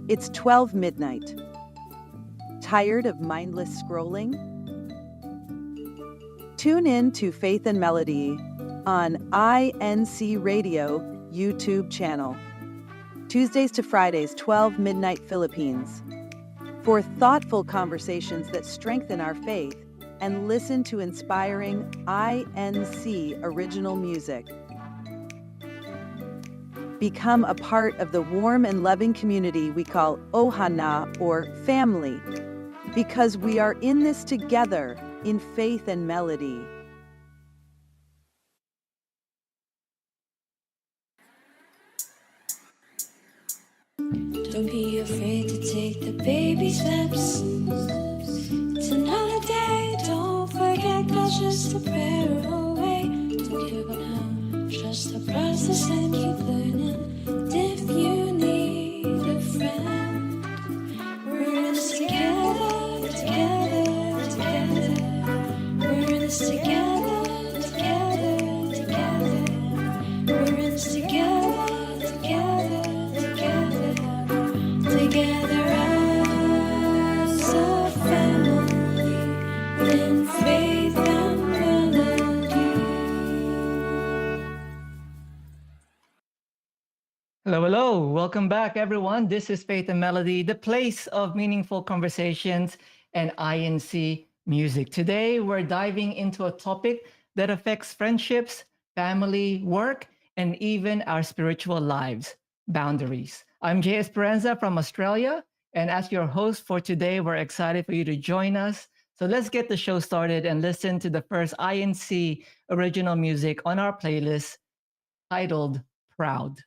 It's 12 midnight. Tired of mindless scrolling? Tune in to Faith and Melody on INCRadio YouTube channel. Tuesdays to Fridays, 12 midnight Philippines. For thoughtful conversations that strengthen our faith and listen to inspiring INC original music. Become a part of the warm and loving community we call Ohana or family, because we are in this together in faith and melody. Don't be afraid to take the baby steps. It's another day. Don't forget God's just a prayer away. Don't give up now. Trust the process and keep learning. And if you need a friend, we're in this together, together, together. We're in this together, together, together. We're in this together, together, together. Together as a family in faith and melody. Hello, hello. Welcome back, everyone. This is Faith and Melody, the place of meaningful conversations and INC music. Today, we're diving into a topic that affects friendships, family, work, and even our spiritual lives, boundaries. I'm Jay Esperanza from Australia, and as your host for today, we're excited for you to join us. So let's get the show started and listen to the first INC original music on our playlist titled Proud.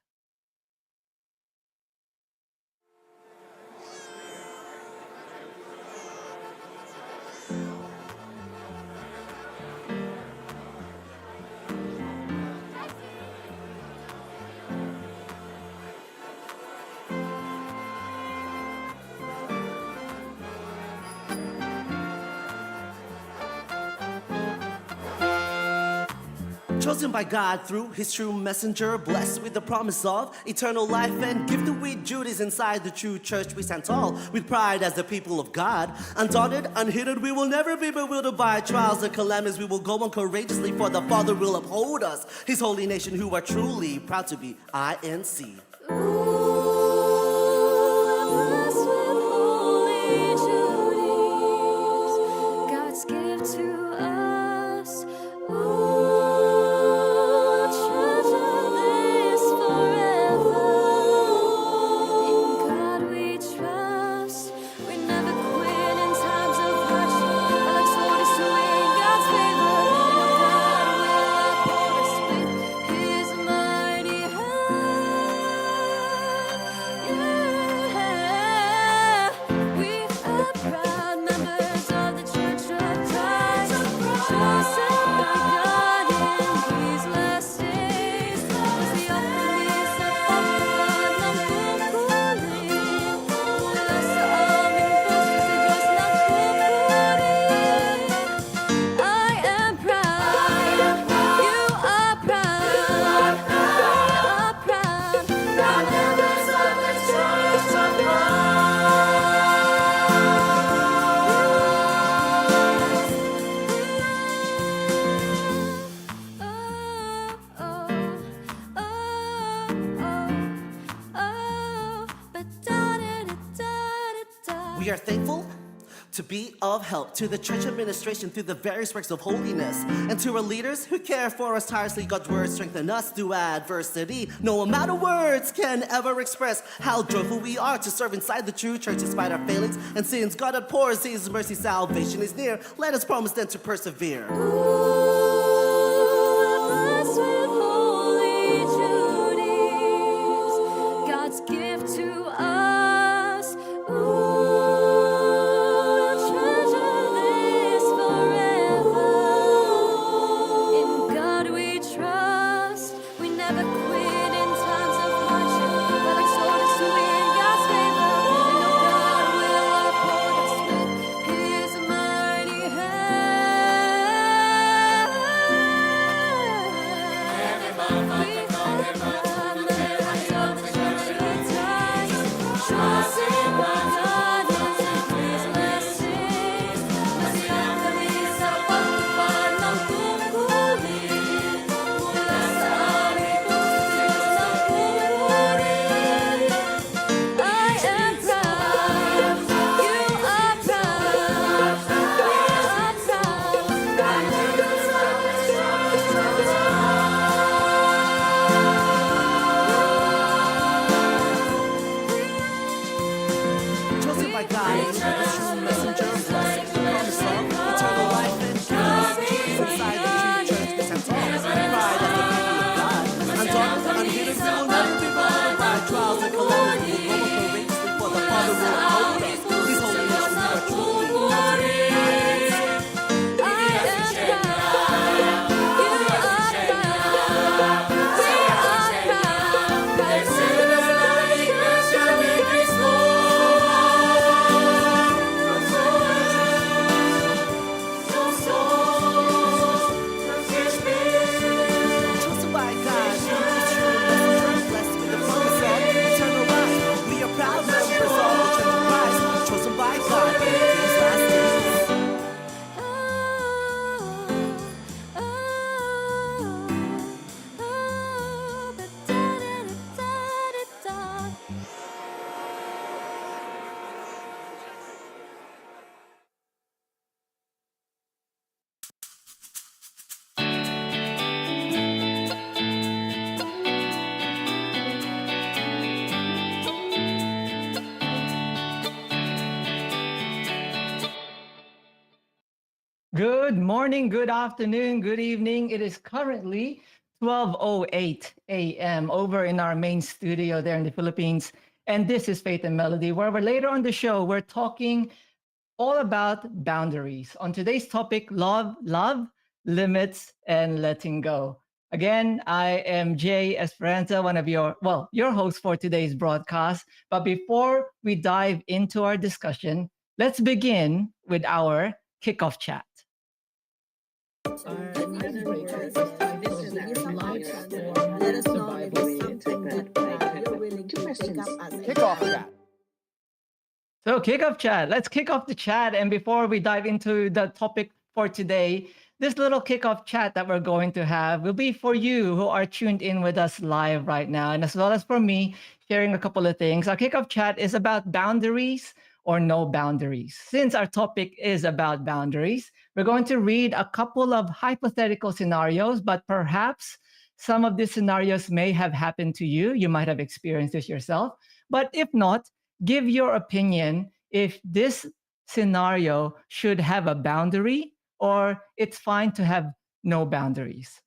Chosen by God through his true messenger, blessed with the promise of eternal life and gifted with duties inside the true church. We stand tall with pride as the people of God, undaunted, unhindered. We will never be bewildered by trials and calamities. We will go on courageously, for the Father will uphold us, his holy nation, who are truly proud to be INC. Blessed with holy duties, God's gift to us. Treasure this forever. In God we trust. We never quit in times of hardship. Our like soldiers to win God's favor. God will uphold us with his mighty hand. We are proud members of the Church of Christ, chosen by God in these last days. As the offerings of God ng pupulin, mula sa aming puso sa Diyos ng pupuri. I am proud, you are proud, we are proud, proud members of the Church of We are thankful to be of help to the church administration through the various works of holiness, and to our leaders who care for us tirelessly. God's word strengthen us through adversity. No amount of words can ever express how joyful we are to serve inside the true church despite our failings and sins. God outpours his mercy, salvation is near. Let us promise then to persevere. Blessed with holy duties, God's gift to us. Treasure this forever. In God we trust. We never quit in times of hardship. We're like soldiers to win God's favor. We know God will uphold us with his mighty hand. Good morning, good afternoon, good evening. It is currently 12:08 a.m. over in our main studio there in the Philippines. And this is Faith and Melody, where we're later on the show, we're talking all about boundaries. On today's topic, love, limits, and letting go. Again, I am Jay Esperanza, one of your host for today's broadcast. But before we dive into our discussion, let's begin with our kickoff chat. So, kickoff chat. Let's kick off the chat. And before we dive into the topic for today, this little kickoff chat that we're going to have will be for you who are tuned in with us live right now, and as well as for me, sharing a couple of things. Our kickoff chat is about boundaries or no boundaries. Since our topic is about boundaries, we're going to read a couple of hypothetical scenarios, but perhaps some of these scenarios may have happened to you. You might have experienced this yourself. But if not, give your opinion if this scenario should have a boundary or it's fine to have no boundaries.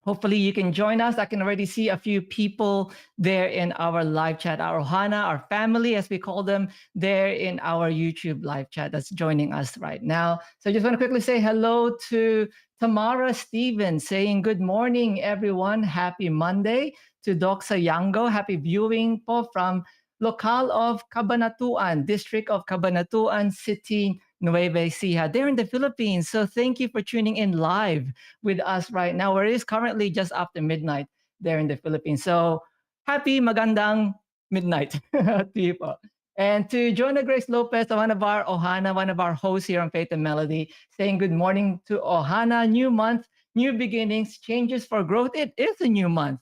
Hopefully you can join us. I can already see a few people there in our live chat, our Ohana, our family, as we call them, there in our YouTube live chat that's joining us right now. So I just want to quickly say hello to Tamara Stevens, saying good morning, everyone. Happy Monday. To Doxa Yango, happy viewing po from Local of Cabanatuan, District of Cabanatuan City, Nueva Ecija. They're in the Philippines. So thank you for tuning in live with us right now, where it is currently just after midnight there in the Philippines. So happy magandang midnight to you po. And to Jonah Grace Lopez, one of our Ohana, one of our hosts here on Faith and Melody, saying good morning to Ohana. New month, new beginnings, changes for growth. It is a new month,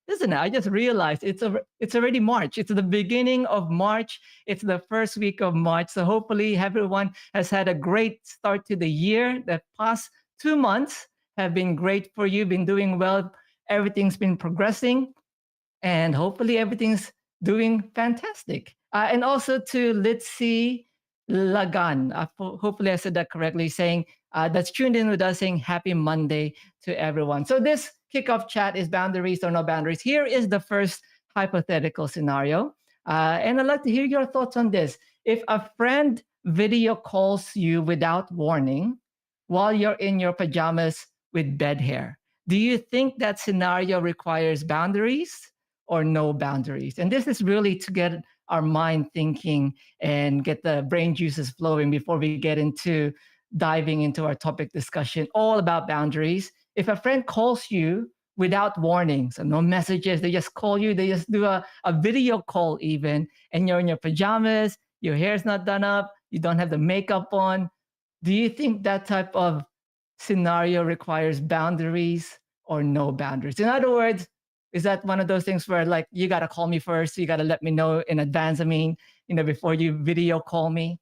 isn't it? I just realized it's already March. It's the beginning of March. It's the first week of March. So hopefully everyone has had a great start to the year. The past 2 months have been great for you, been doing well. Everything's been progressing, and hopefully everything's doing fantastic. And also to Litsi Lagan, hopefully I said that correctly, saying that's tuned in with us, saying happy Monday to everyone. So this kickoff chat is boundaries or no boundaries. Here is the first hypothetical scenario. And I'd like to hear your thoughts on this. If a friend video calls you without warning while you're in your pajamas with bed hair, do you think that scenario requires boundaries or no boundaries? And this is really to get our mind thinking and get the brain juices flowing before we get into diving into our topic discussion all about boundaries. If a friend calls you without warning, so no messages, they just call you, they just do a video call even, and you're in your pajamas, your hair's not done up, you don't have the makeup on, do you think that type of scenario requires boundaries or no boundaries? In other words, is that one of those things where like you got to call me first, you got to let me know in advance, I mean, before you video call me?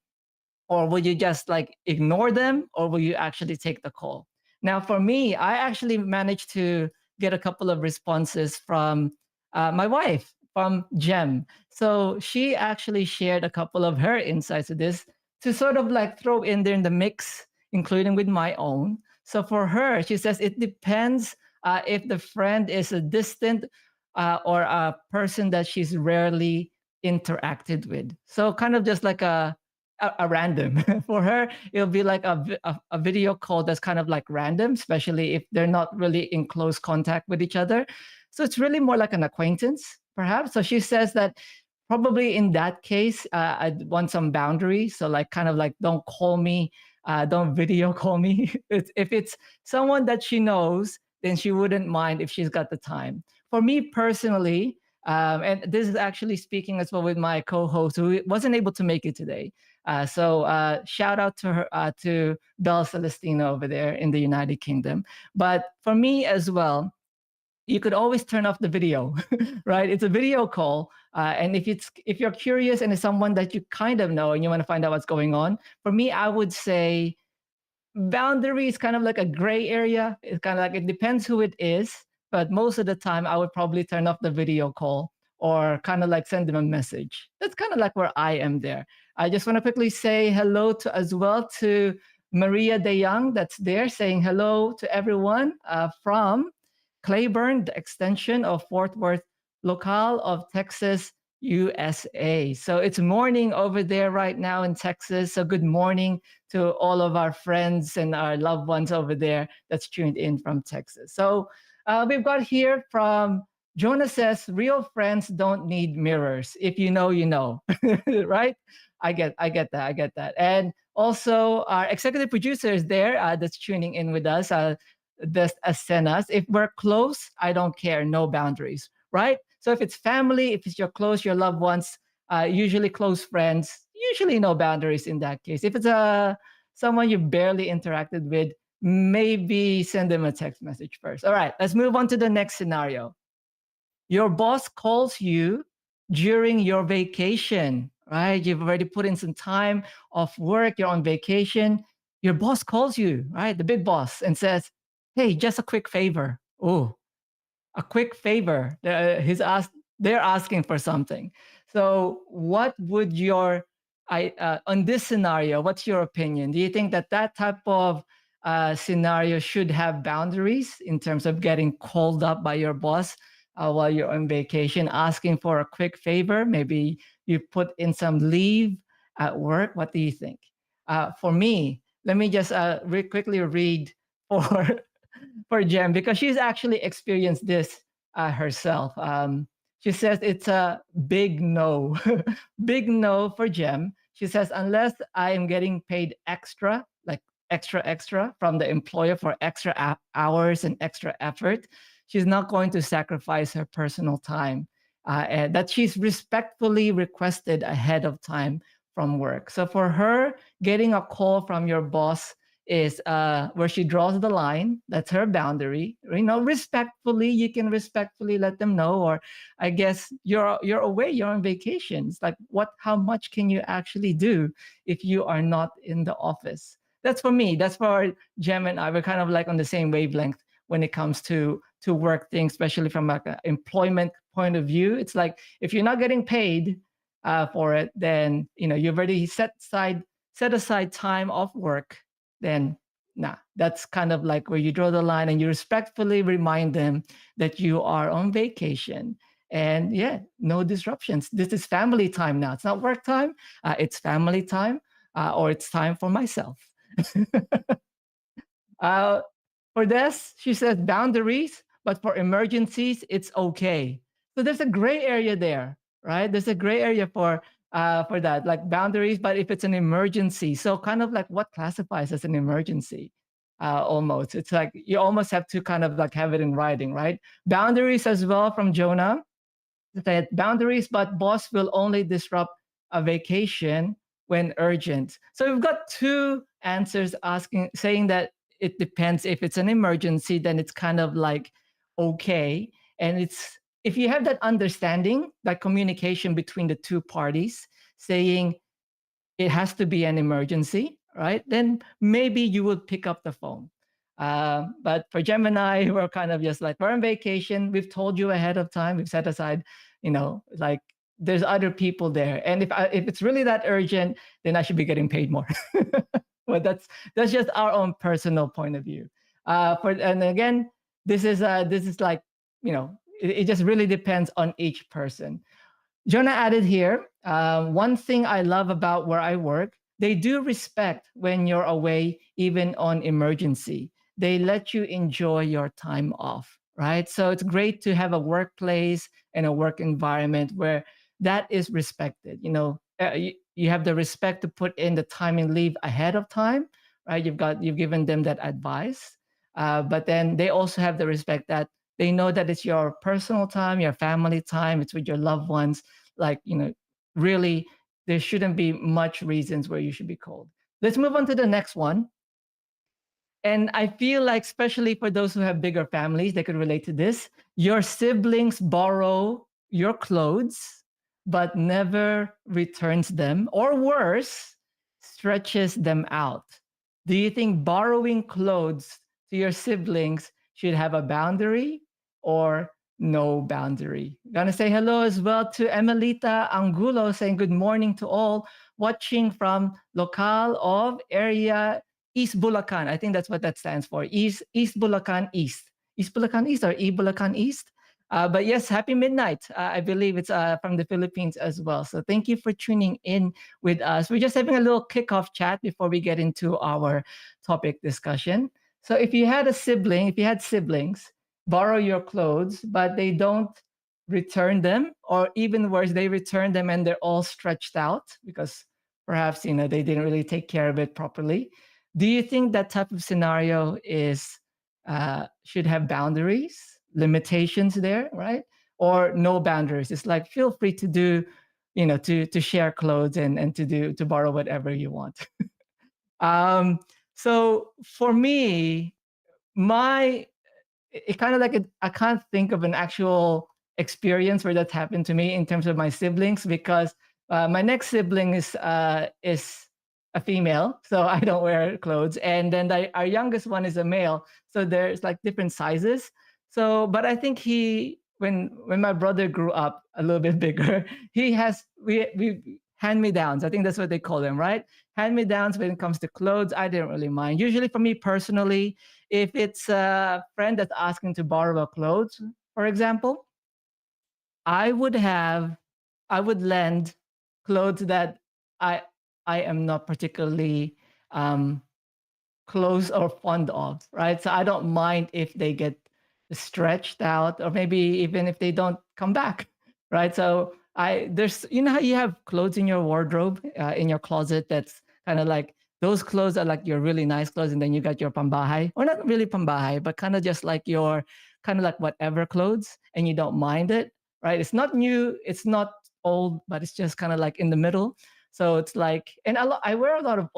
Or will you just like ignore them, or will you actually take the call? Now, for me, I actually managed to get a couple of responses from my wife, from Jem. So she actually shared a couple of her insights to this to sort of like throw in there in the mix, including with my own. So for her, she says it depends if the friend is a distant or a person that she's rarely interacted with. So kind of just like a random. For her, it'll be like a video call that's kind of like random, especially if they're not really in close contact with each other. So it's really more like an acquaintance, perhaps. So she says that probably in that case, I'd want some boundaries. So like kind of like don't call me, don't video call me. If it's someone that she knows, then she wouldn't mind if she's got the time. For me personally, and this is actually speaking as well with my co-host who wasn't able to make it today. So shout out to her, to Belle Celestina over there in the United Kingdom. But for me as well, you could always turn off the video, right? It's a video call. And if you're curious and it's someone that you kind of know and you want to find out what's going on, for me, I would say boundary is kind of like a gray area. It's kind of like it depends who it is, but most of the time I would probably turn off the video call or kind of like send them a message. That's kind of like where I am there. I just want to quickly say hello to as well to Maria De Young, that's there, saying hello to everyone from Claiborne, the extension of Fort Worth, locale of Texas, USA. So it's morning over there right now in Texas. So good morning to all of our friends and our loved ones over there that's tuned in from Texas. So we've got here from Jonah says, real friends don't need mirrors. If you know, you know, right? I get that. And also our executive producer is there that's tuning in with us. This Asenas. If we're close, I don't care, no boundaries, right? So if it's family, if it's your close, your loved ones, usually close friends, usually no boundaries in that case. If it's someone you barely interacted with, maybe send them a text message first. All right, let's move on to the next scenario. Your boss calls you during your vacation, right? You've already put in some time off work, you're on vacation. Your boss calls you, right? The big boss, and says, hey, just a quick favor. Oh, a quick favor. They're asking for something. So what would on this scenario, what's your opinion? Do you think that type of scenario should have boundaries in terms of getting called up by your boss while you're on vacation, asking for a quick favor? Maybe you put in some leave at work. What do you think? For me, let me just quickly read for for Jem, because she's actually experienced this herself. She says it's a big no, big no for Jem. She says, unless I am getting paid extra, like extra from the employer for extra hours and extra effort, she's not going to sacrifice her personal time and that she's respectfully requested ahead of time from work. So for her, getting a call from your boss is where she draws the line. That's her boundary. You know, respectfully, you can respectfully let them know. Or I guess you're away, you're on vacation. It's like, how much can you actually do if you are not in the office? That's for me. That's for Jem and I. We're kind of like on the same wavelength when it comes to work things, especially from like an employment point of view. It's like, if you're not getting paid for it, then you've already set aside time off work. Then that's kind of like where you draw the line, and you respectfully remind them that you are on vacation. And no disruptions. This is family time now. It's not work time. It's family time, or it's time for myself. For this, she says boundaries, but for emergencies, it's okay. So there's a gray area there, right? There's a gray area for that, like boundaries, but if it's an emergency, so kind of like what classifies as an emergency? Almost, it's like you almost have to kind of like have it in writing, right? Boundaries as well from Jonah. That boundaries, but boss will only disrupt a vacation when urgent. So we've got two answers saying that it depends. If it's an emergency, then it's kind of like okay. And if you have that understanding, that communication between the two parties, saying it has to be an emergency, right? Then maybe you would pick up the phone. But for Gemini, we're kind of just like, we're on vacation. We've told you ahead of time. We've set aside, like there's other people there. And if it's really that urgent, then I should be getting paid more. But that's just our own personal point of view. And again, this is like, it just really depends on each person. Jonah added here, one thing I love about where I work, they do respect when you're away, even on emergency. They let you enjoy your time off, right? So it's great to have a workplace and a work environment where that is respected. You have the respect to put in the time and leave ahead of time, right? You've given them that advice, but then they also have the respect that they know that it's your personal time, your family time, it's with your loved ones. Like, really, there shouldn't be much reasons where you should be called. Let's move on to the next one. And I feel like, especially for those who have bigger families, they could relate to this. Your siblings borrow your clothes, but never returns them, or worse, stretches them out. Do you think borrowing clothes to your siblings should have a boundary or no boundary? Gonna say hello as well to Emelita Angulo, saying good morning to all, watching from locale of area East Bulacan. I think that's what that stands for. East Bulacan East. East Bulacan East or E Bulacan East. But yes, happy midnight. I believe it's from the Philippines as well. So thank you for tuning in with us. We're just having a little kickoff chat before we get into our topic discussion. So if you had a sibling, if you had siblings, borrow your clothes, but they don't return them, or even worse, they return them and they're all stretched out because perhaps they didn't really take care of it properly. Do you think that type of scenario is should have boundaries, limitations there, right? Or no boundaries? It's like feel free to do, to share clothes and to borrow whatever you want. So for me, my it kind of like I can't think of an actual experience where that happened to me in terms of my siblings, because my next sibling is a female, so I don't wear clothes, and then our youngest one is a male, so there's like different sizes. So, but I think when my brother grew up a little bit bigger, he has we hand me downs. I think that's what they call them, right? Hand me downs when it comes to clothes. I didn't really mind. Usually, for me personally, if it's a friend that's asking to borrow a clothes, for example, I would lend clothes that I I am not particularly um, close or fond of, right? So I don't mind if they get stretched out, or maybe even if they don't come back, right? So there's, how you have clothes in your wardrobe, in your closet, that's kind of like, those clothes are like your really nice clothes, and then you got your pambahay, or not really pambahay, but kind of just like your kind of like whatever clothes, and you don't mind it, right? It's not new, it's not old, but it's just kind of like in the middle. So it's like, and I wear a lot of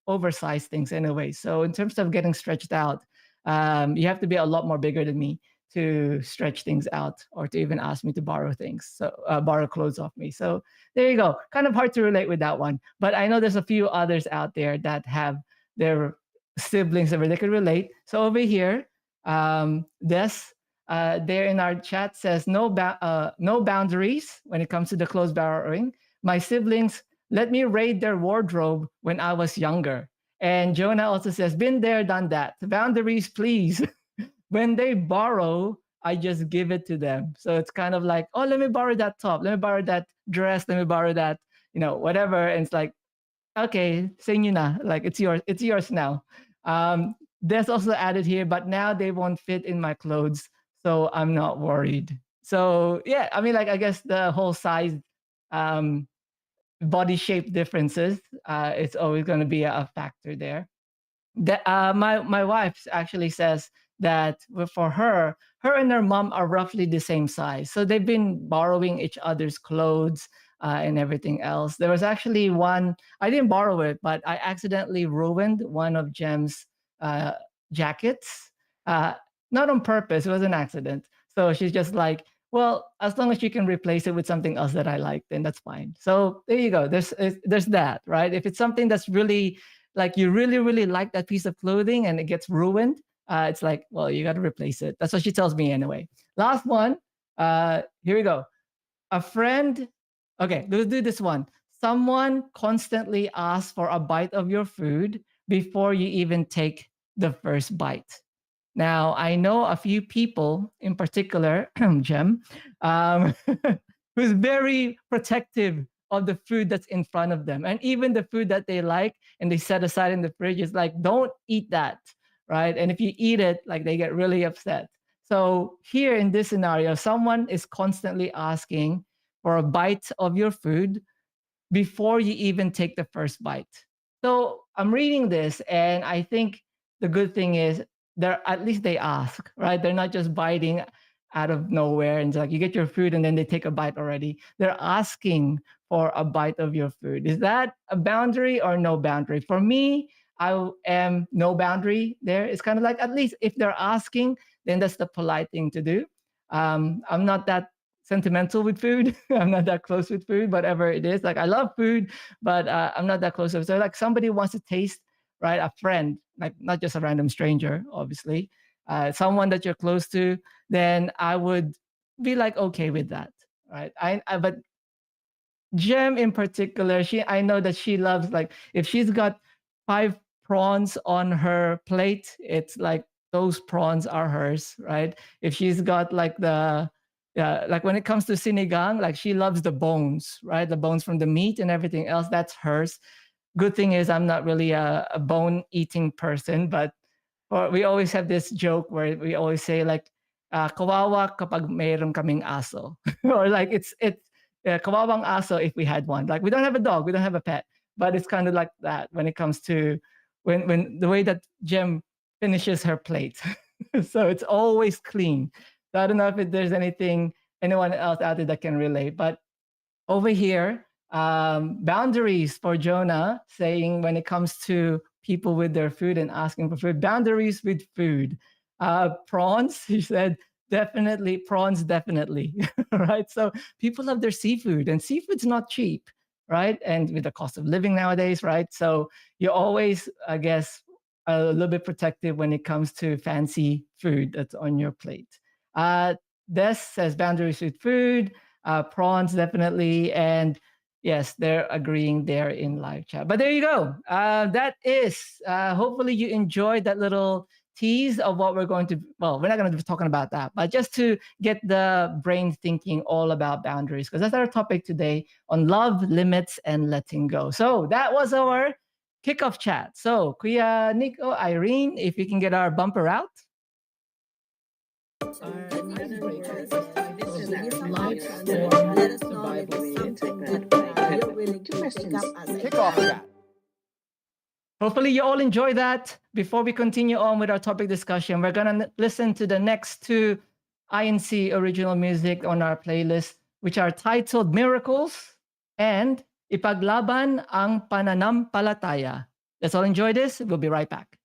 oversized things anyway. So in terms of getting stretched out, you have to be a lot more bigger than me to stretch things out, or to even ask me to borrow things. So borrow clothes off me. So there you go. Kind of hard to relate with that one, but I know there's a few others out there that have their siblings that they could relate. So over here, Des, there in our chat says no boundaries when it comes to the clothes borrowing. My siblings let me raid their wardrobe when I was younger. And Jonah also says, been there, done that. Boundaries, please. When they borrow, I just give it to them. So it's kind of like, oh, let me borrow that top. Let me borrow that dress. Let me borrow that, whatever. And it's like, okay, sa inyo na. Like, it's yours now. There's also added here, but now they won't fit in my clothes, so I'm not worried. So yeah, I mean, like, I guess the whole size, body shape differences, it's always going to be a factor there. My wife actually says that for her and her mom are roughly the same size, so they've been borrowing each other's clothes and everything else. There was actually one, I didn't borrow it, but I accidentally ruined one of Jem's jackets. Not on purpose, it was an accident. So she's just like, well, as long as you can replace it with something else that I like, then that's fine. So there you go. There's that, right? If it's something that's really like you really, really like that piece of clothing and it gets ruined, it's like, well, you got to replace it. That's what she tells me anyway. Last one. Here we go. A friend. Okay, let's do this one. Someone constantly asks for a bite of your food before you even take the first bite. Now, I know a few people in particular, Jem, um, who's very protective of the food that's in front of them. And even the food that they like and they set aside in the fridge is like, don't eat that, right? And if you eat it, like they get really upset. So here in this scenario, someone is constantly asking for a bite of your food before you even take the first bite. So I'm reading this, and I think the good thing is at least they ask, right? They're not just biting out of nowhere and it's like you get your food and then they take a bite already. They're asking for a bite of your food. Is that a boundary or no boundary? For me, I am no boundary there. It's kind of like, at least if they're asking, then that's the polite thing to do. I'm not that sentimental with food. I'm not that close with food, whatever it is. Like, I love food, but I'm not that close. So like somebody wants to taste, right? A friend, like not just a random stranger, obviously, someone that you're close to, then I would be like, okay with that, right? But Jem in particular, I know that she loves, like, if she's got 5 prawns on her plate, it's like those prawns are hers, right? If she's got like like when it comes to sinigang, like she loves the bones, right? The bones from the meat and everything else, that's hers. Good thing is I'm not really a bone eating person, but we always have this joke where we always say like, kawawa kapag mayroon kaming aso. Or like it's kawawang aso if we had one. Like we don't have a dog, we don't have a pet, but it's kind of like that when it comes to when the way that Jem finishes her plate. So it's always clean. So I don't know if there's anyone else out there that can relate, but over here, boundaries for Jonah, saying when it comes to people with their food and asking for food, boundaries with food. Prawns, he said, definitely, prawns, definitely. Right? So people love their seafood, and seafood's not cheap, right? And with the cost of living nowadays, right? So you're always, I guess, a little bit protective when it comes to fancy food that's on your plate. Des says boundaries with food, prawns definitely, and yes, they're agreeing there in live chat. But there you go. That is hopefully you enjoyed that little tease of what we're going to. Well, we're not going to be talking about that, but just to get the brain thinking all about boundaries, because that's our topic today on love, limits, and letting go. So that was our kickoff chat. So Kuya Nico, Irene, if you can get our bumper out. Hopefully you all enjoy that. Before we continue on with our topic discussion, we're going to listen to the next two INC original music on our playlist, which are titled Miracles and Ipaglaban ang Pananampalataya. Let's all enjoy this. We'll be right back.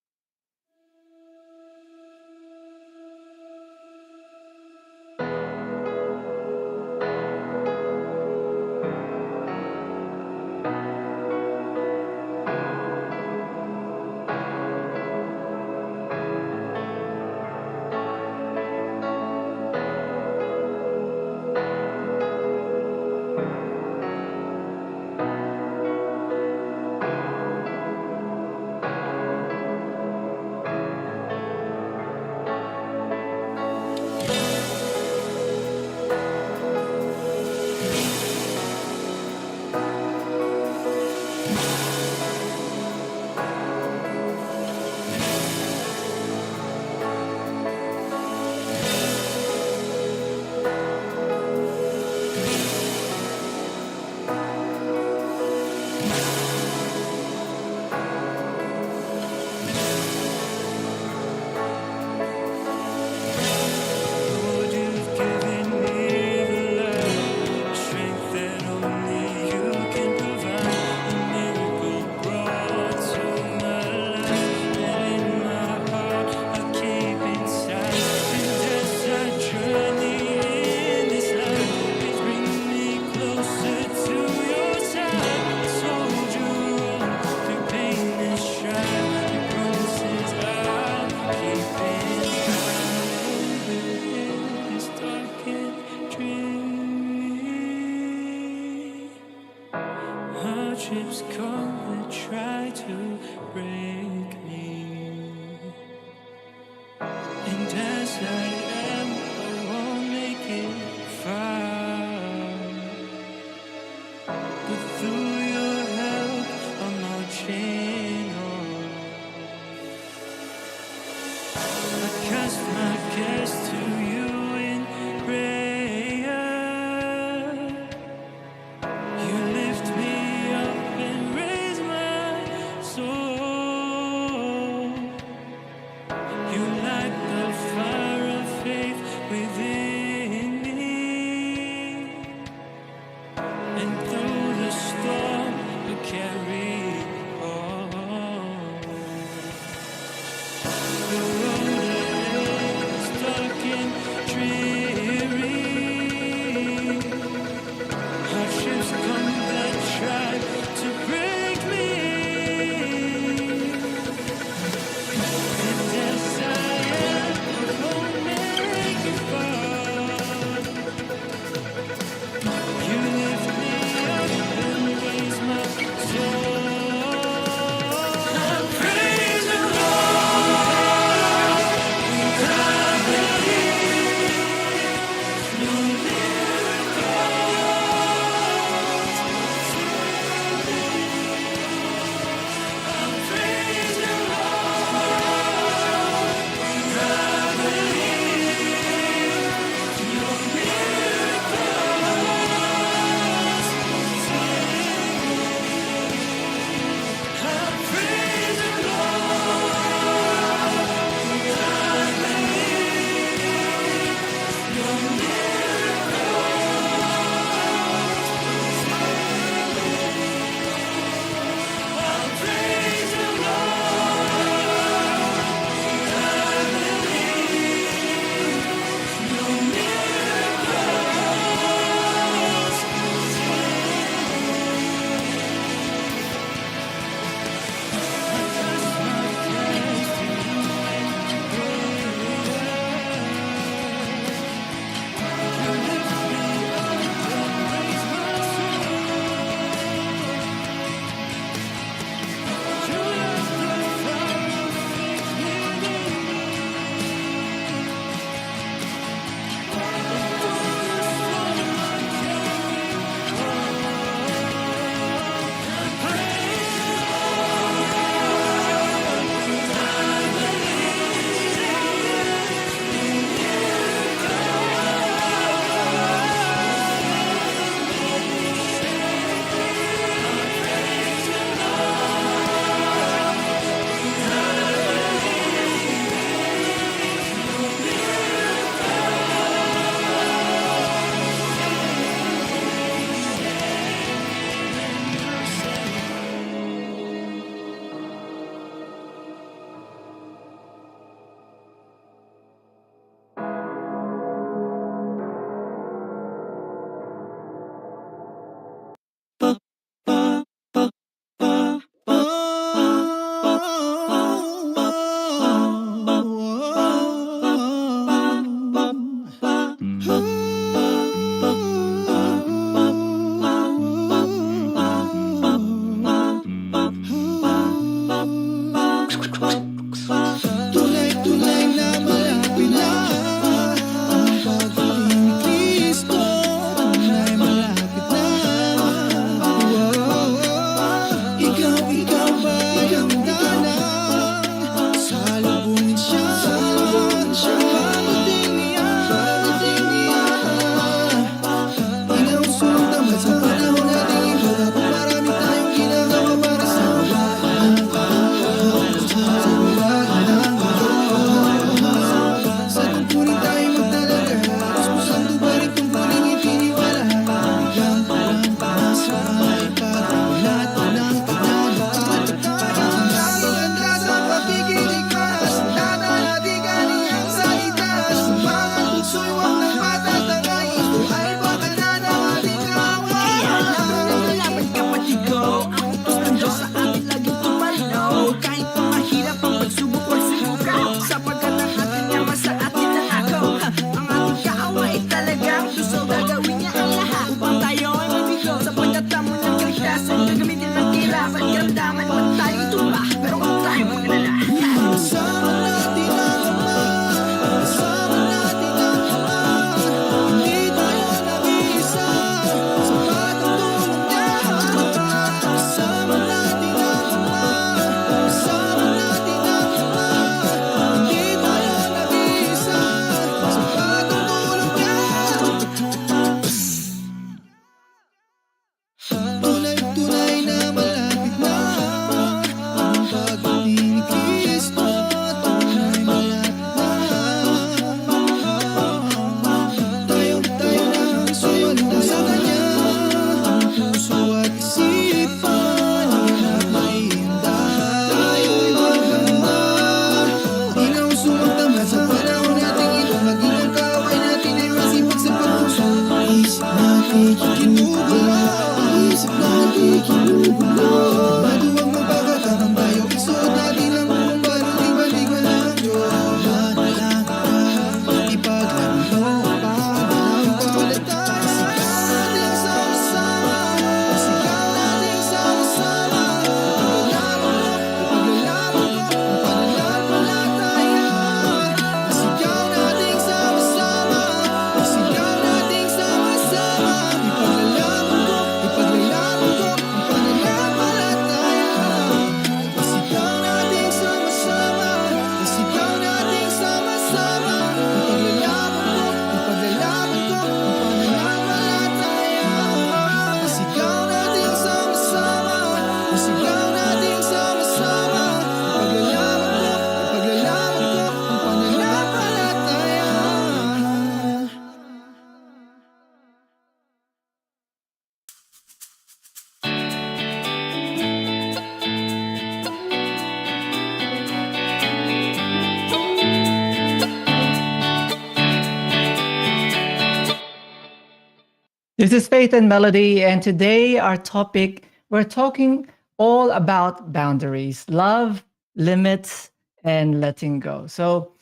This is Faith and Melody, and today our topic, we're talking all about boundaries, love, limits, and letting go. So,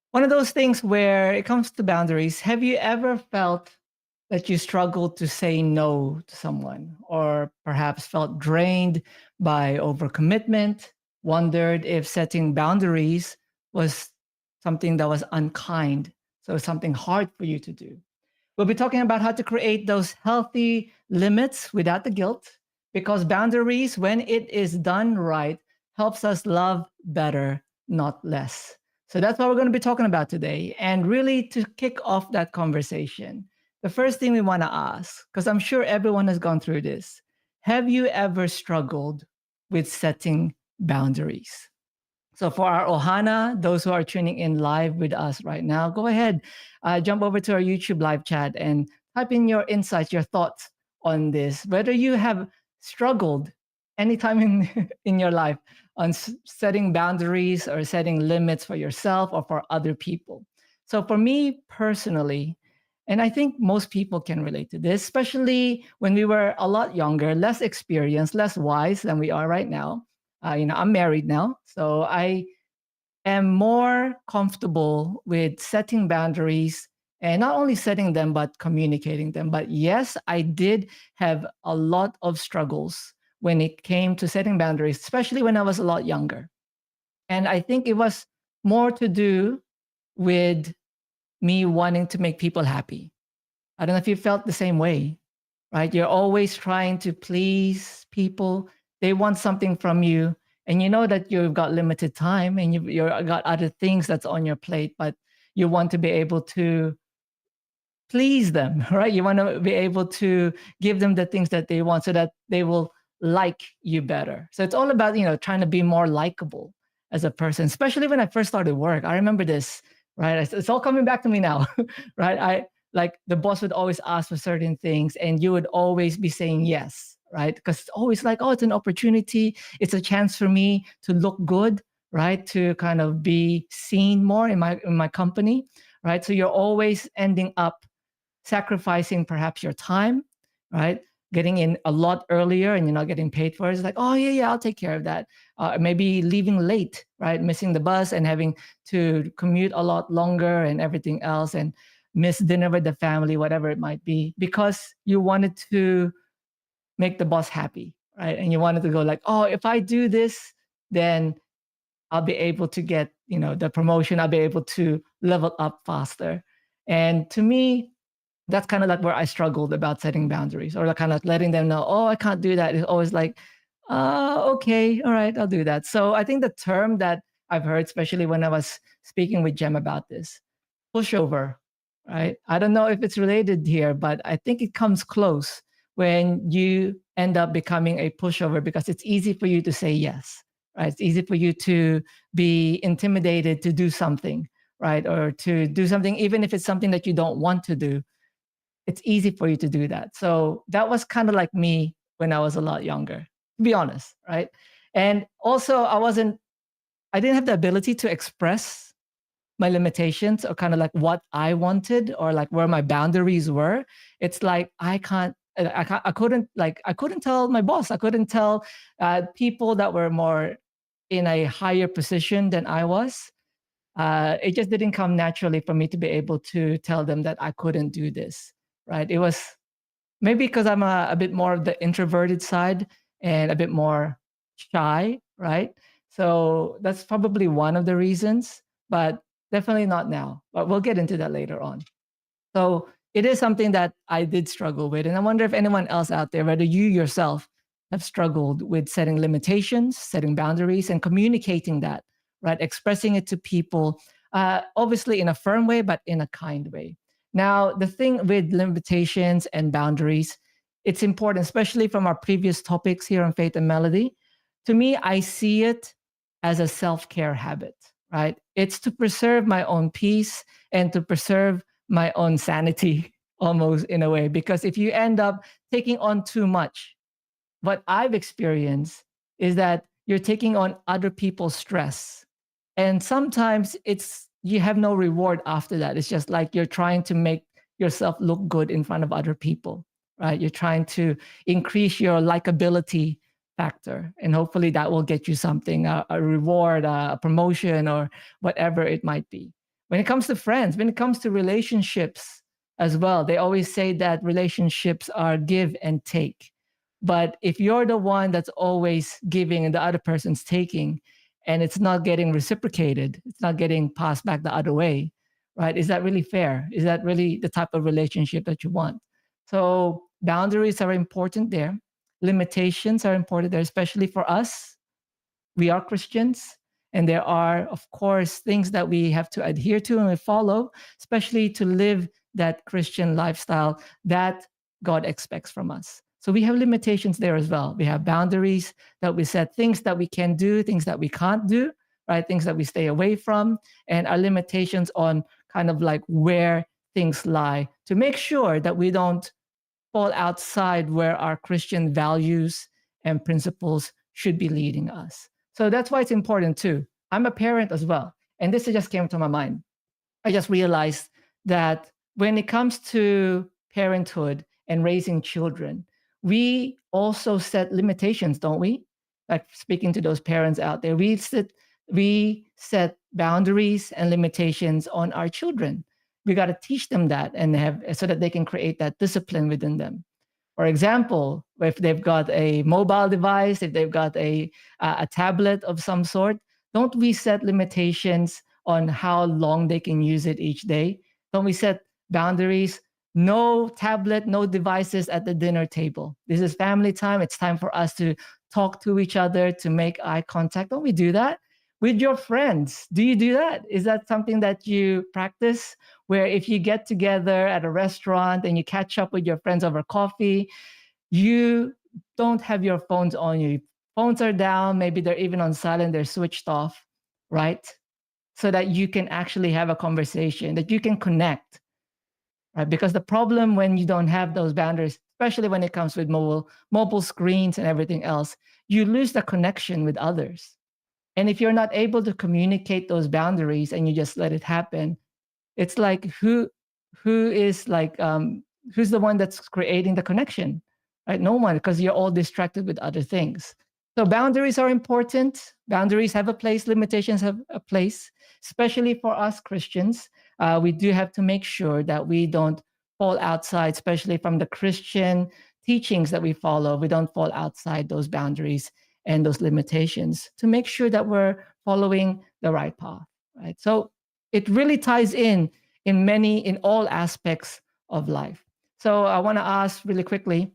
one of those things where it comes to boundaries, have you ever felt that you struggled to say no to someone, or perhaps felt drained by overcommitment, wondered if setting boundaries was something that was unkind, so something hard for you to do? We'll be talking about how to create those healthy limits without the guilt, because boundaries, when it is done right, helps us love better, not less. So that's what we're going to be talking about today. And really, to kick off that conversation, the first thing we want to ask, because I'm sure everyone has gone through this, have you ever struggled with setting boundaries? So for our Ohana, those who are tuning in live with us right now, go ahead, jump over to our YouTube live chat and type in your insights, your thoughts on this. Whether you have struggled anytime in in your life on setting boundaries or setting limits for yourself or for other people. So for me personally, and I think most people can relate to this, especially when we were a lot younger, less experienced, less wise than we are right now. I'm married now, so I am more comfortable with setting boundaries and not only setting them, but communicating them. But yes, I did have a lot of struggles when it came to setting boundaries, especially when I was a lot younger. And I think it was more to do with me wanting to make people happy. I don't know if you felt the same way, right? You're always trying to please people. They want something from you, and you know that you've got limited time and you've got other things that's on your plate, but you want to be able to please them, right? You want to be able to give them the things that they want so that they will like you better. So it's all about, trying to be more likable as a person, especially when I first started work. I remember this, right? It's all coming back to me now, right? Like the boss would always ask for certain things and you would always be saying yes, right? Because it's always like, oh, it's an opportunity. It's a chance for me to look good, right? To kind of be seen more in my company, right? So you're always ending up sacrificing perhaps your time, right? Getting in a lot earlier and you're not getting paid for it. It's like, oh, yeah, I'll take care of that. Maybe leaving late, right? Missing the bus and having to commute a lot longer and everything else and miss dinner with the family, whatever it might be, because you wanted to make the boss happy, right? And you wanted to go like, oh, if I do this, then I'll be able to get, the promotion. I'll be able to level up faster. And to me, that's kind of like where I struggled about setting boundaries or like kind of letting them know, oh, I can't do that. It's always like, okay, all right, I'll do that. So I think the term that I've heard, especially when I was speaking with Jem about this, pushover, right? I don't know if it's related here, but I think it comes close when you end up becoming a pushover because it's easy for you to say yes, right? It's easy for you to be intimidated to do something, right? Or to do something, even if it's something that you don't want to do, it's easy for you to do that. So that was kind of like me when I was a lot younger, to be honest, right? And also I didn't have the ability to express my limitations or kind of like what I wanted or like where my boundaries were. It's like I couldn't tell my boss. I couldn't tell people that were more in a higher position than I was. It just didn't come naturally for me to be able to tell them that I couldn't do this, right? It was maybe because I'm a bit more of the introverted side and a bit more shy, right? So that's probably one of the reasons, but definitely not now. But we'll get into that later on. So it is something that I did struggle with. And I wonder if anyone else out there, whether you yourself have struggled with setting limitations, setting boundaries, and communicating that, right? Expressing it to people, obviously in a firm way, but in a kind way. Now, the thing with limitations and boundaries, it's important, especially from our previous topics here on Faith and Melody. To me, I see it as a self-care habit, right? It's to preserve my own peace and to preserve my own sanity almost in a way, because if you end up taking on too much, what I've experienced is that you're taking on other people's stress. And sometimes you have no reward after that. It's just like you're trying to make yourself look good in front of other people. right? You're trying to increase your likability factor, and hopefully that will get you something, a reward, a promotion, or whatever it might be. When it comes to friends, when it comes to relationships as well, they always say that relationships are give and take. But if you're the one that's always giving and the other person's taking, and it's not getting reciprocated, it's not getting passed back the other way, right? Is that really fair? Is that really the type of relationship that you want? So boundaries are important there. Limitations are important there, especially for us. We are Christians, and there are, of course, things that we have to adhere to and we follow, especially to live that Christian lifestyle that God expects from us. So we have limitations there as well. We have boundaries that we set, things that we can do, things that we can't do, right? Things that we stay away from, and our limitations on kind of like where things lie, to make sure that we don't fall outside where our Christian values and principles should be leading us. So that's why it's important too. I'm a parent as well, and this just came to my mind. I just realized that when it comes to parenthood and raising children, we also set limitations, don't we? Like, speaking to those parents out there, we set boundaries and limitations on our children. We got to teach them that, and have, so that they can create that discipline within them. For example, if they've got a mobile device, if they've got a tablet of some sort, don't we set limitations on how long they can use it each day? Don't we set boundaries? No tablet, no devices at the dinner table. This is family time. It's time for us to talk to each other, to make eye contact. Don't we do that? With your friends, do you do that? Is that something that you practice? Where if you get together at a restaurant and you catch up with your friends over coffee, you don't have your phones on you. Phones are down, maybe they're even on silent, they're switched off, right? So that you can actually have a conversation, that you can connect, right? Because the problem when you don't have those boundaries, especially when it comes with mobile screens and everything else, you lose the connection with others. And if you're not able to communicate those boundaries and you just let it happen, it's like who is like who's the one that's creating the connection, right? No one, because you're all distracted with other things. So boundaries are important. Boundaries have a place. Limitations have a place, especially for us Christians. We do have to make sure that we don't fall outside, especially from the Christian teachings that we follow. We don't fall outside those boundaries and those limitations, to make sure that we're following the right path, right? So it really ties in all aspects of life. So I want to ask really quickly,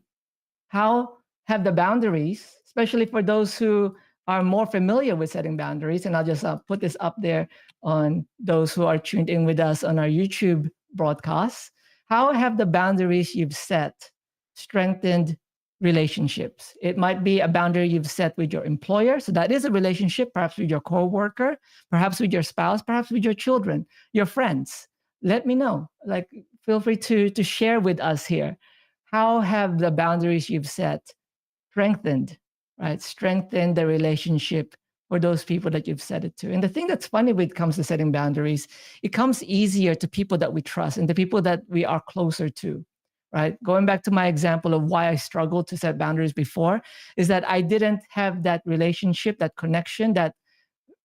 how have the boundaries, especially for those who are more familiar with setting boundaries, and I'll just put this up there on those who are tuned in with us on our YouTube broadcast, how have the boundaries you've set strengthened relationships? It might be a boundary you've set with your employer, so that is a relationship, perhaps with your coworker, perhaps with your spouse, perhaps with your children, your friends. Let me know. Like, feel free to share with us here. How have the boundaries you've set strengthened, right? Strengthened the relationship for those people that you've set it to. And the thing that's funny when it comes to setting boundaries, it comes easier to people that we trust and the people that we are closer to. Right? Going back to my example of why I struggled to set boundaries before, is that I didn't have that relationship, that connection, that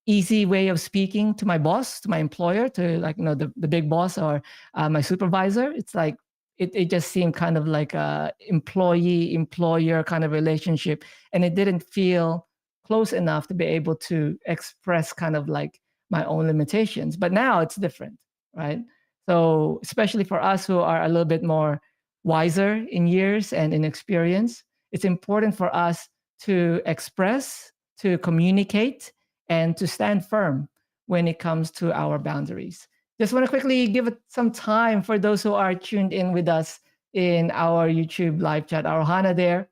easy way of speaking to my boss, to my employer, to, like, you know, the big boss or my supervisor. It's like, it just seemed kind of like a employee-employer kind of relationship. And it didn't feel close enough to be able to express kind of like my own limitations. But now it's different, right? So especially for us who are a little bit more wiser in years and in experience, it's important for us to express, to communicate, and to stand firm when it comes to our boundaries. Just want to quickly give it some time for those who are tuned in with us in our YouTube live chat. Our Hana there.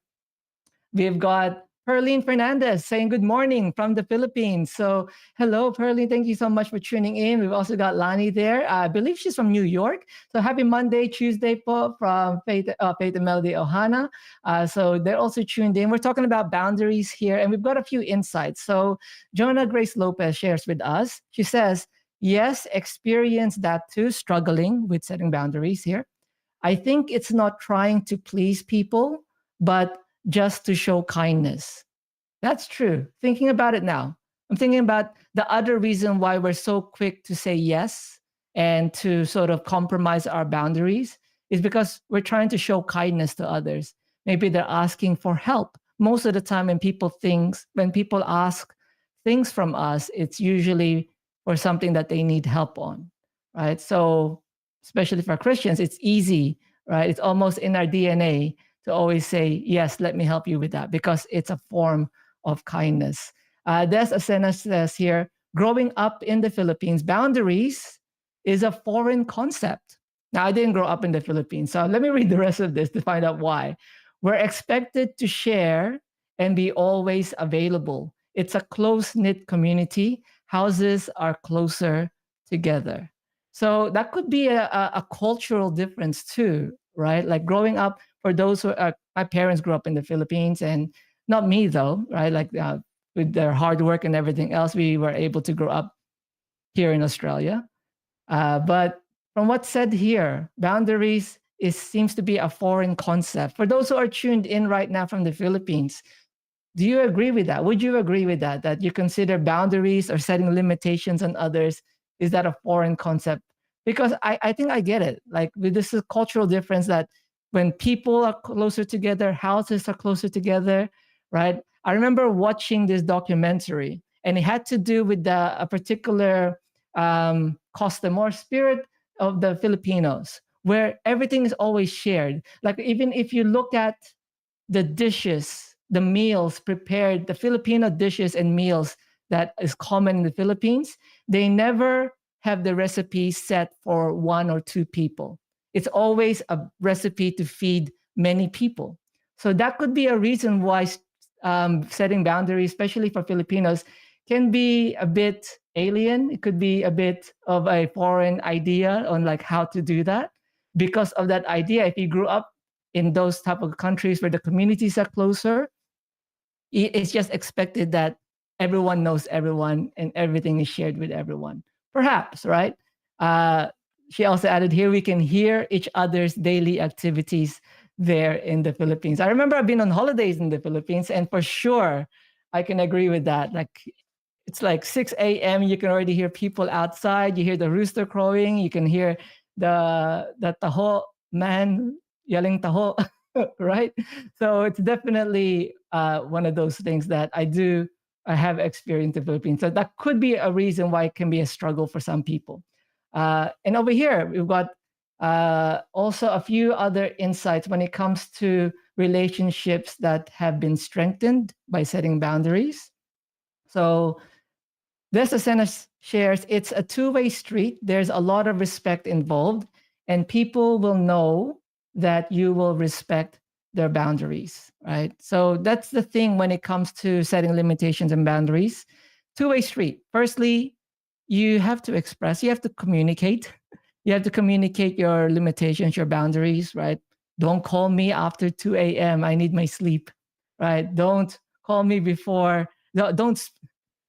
We've got Perlene Fernandez saying good morning from the Philippines. So hello, Perlene. Thank you so much for tuning in. We've also got Lani there. I believe she's from New York. So happy Monday, Tuesday po from Faith and Melody Ohana. So they're also tuned in. We're talking about boundaries here, and we've got a few insights. So Jonah Grace Lopez shares with us. She says, yes, experience that too, struggling with setting boundaries here. I think it's not trying to please people, but just to show kindness. That's true. Thinking about it now, I'm thinking about the other reason why we're so quick to say yes and to sort of compromise our boundaries is because we're trying to show kindness to others. Maybe they're asking for help. Most of the time when people ask things from us, it's usually for something that they need help on, right? So especially for Christians, it's easy, right? It's almost in our DNA to always say, yes, let me help you with that, because it's a form of kindness. Des Asena says here, growing up in the Philippines, boundaries is a foreign concept. Now, I didn't grow up in the Philippines, so let me read the rest of this to find out why. We're expected to share and be always available. It's a close-knit community. Houses are closer together. So that could be a cultural difference too, right? Like growing up, for those who my parents grew up in the Philippines, and not me though, right? Like with their hard work and everything else, we were able to grow up here in Australia. But from what's said here, boundaries seems to be a foreign concept. For those who are tuned in right now from the Philippines, do you agree with that? Would you agree with that? That you consider boundaries or setting limitations on others, is that a foreign concept? Because I think I get it. Like with this is cultural difference that when people are closer together, houses are closer together, right? I remember watching this documentary, and it had to do with a particular custom or spirit of the Filipinos, where everything is always shared. Like even if you look at the dishes, the meals prepared, the Filipino dishes and meals that is common in the Philippines, they never have the recipe set for one or two people. It's always a recipe to feed many people. So that could be a reason why setting boundaries, especially for Filipinos, can be a bit alien. It could be a bit of a foreign idea on like how to do that. Because of that idea, if you grew up in those type of countries where the communities are closer, it's just expected that everyone knows everyone and everything is shared with everyone. Perhaps, right? She also added here, we can hear each other's daily activities there in the Philippines. I remember I've been on holidays in the Philippines, and for sure, I can agree with that. Like, it's like 6 a.m. You can already hear people outside. You hear the rooster crowing. You can hear the taho man yelling taho, right? So it's definitely one of those things that I have experienced in the Philippines. So that could be a reason why it can be a struggle for some people. And over here, we've got also a few other insights when it comes to relationships that have been strengthened by setting boundaries. So this Asena shares, it's a two-way street. There's a lot of respect involved, and people will know that you will respect their boundaries, right? So that's the thing when it comes to setting limitations and boundaries. Two-way street. Firstly, you have to express, you have to communicate. You have to communicate your limitations, your boundaries, right? Don't call me after 2 a.m. I need my sleep, right? Don't call me before, don't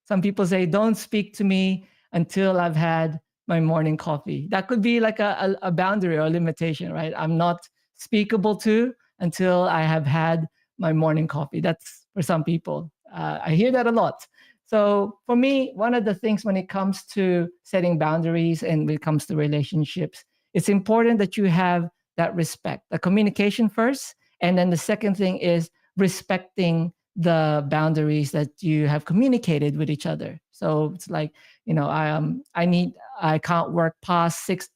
some people say, don't speak to me until I've had my morning coffee. That could be like a boundary or a limitation, right? I'm not speakable to until I have had my morning coffee. That's for some people. I hear that a lot. So for me, one of the things when it comes to setting boundaries and when it comes to relationships, it's important that you have that respect, the communication first. And then the second thing is respecting the boundaries that you have communicated with each other. So it's like, I can't work past 6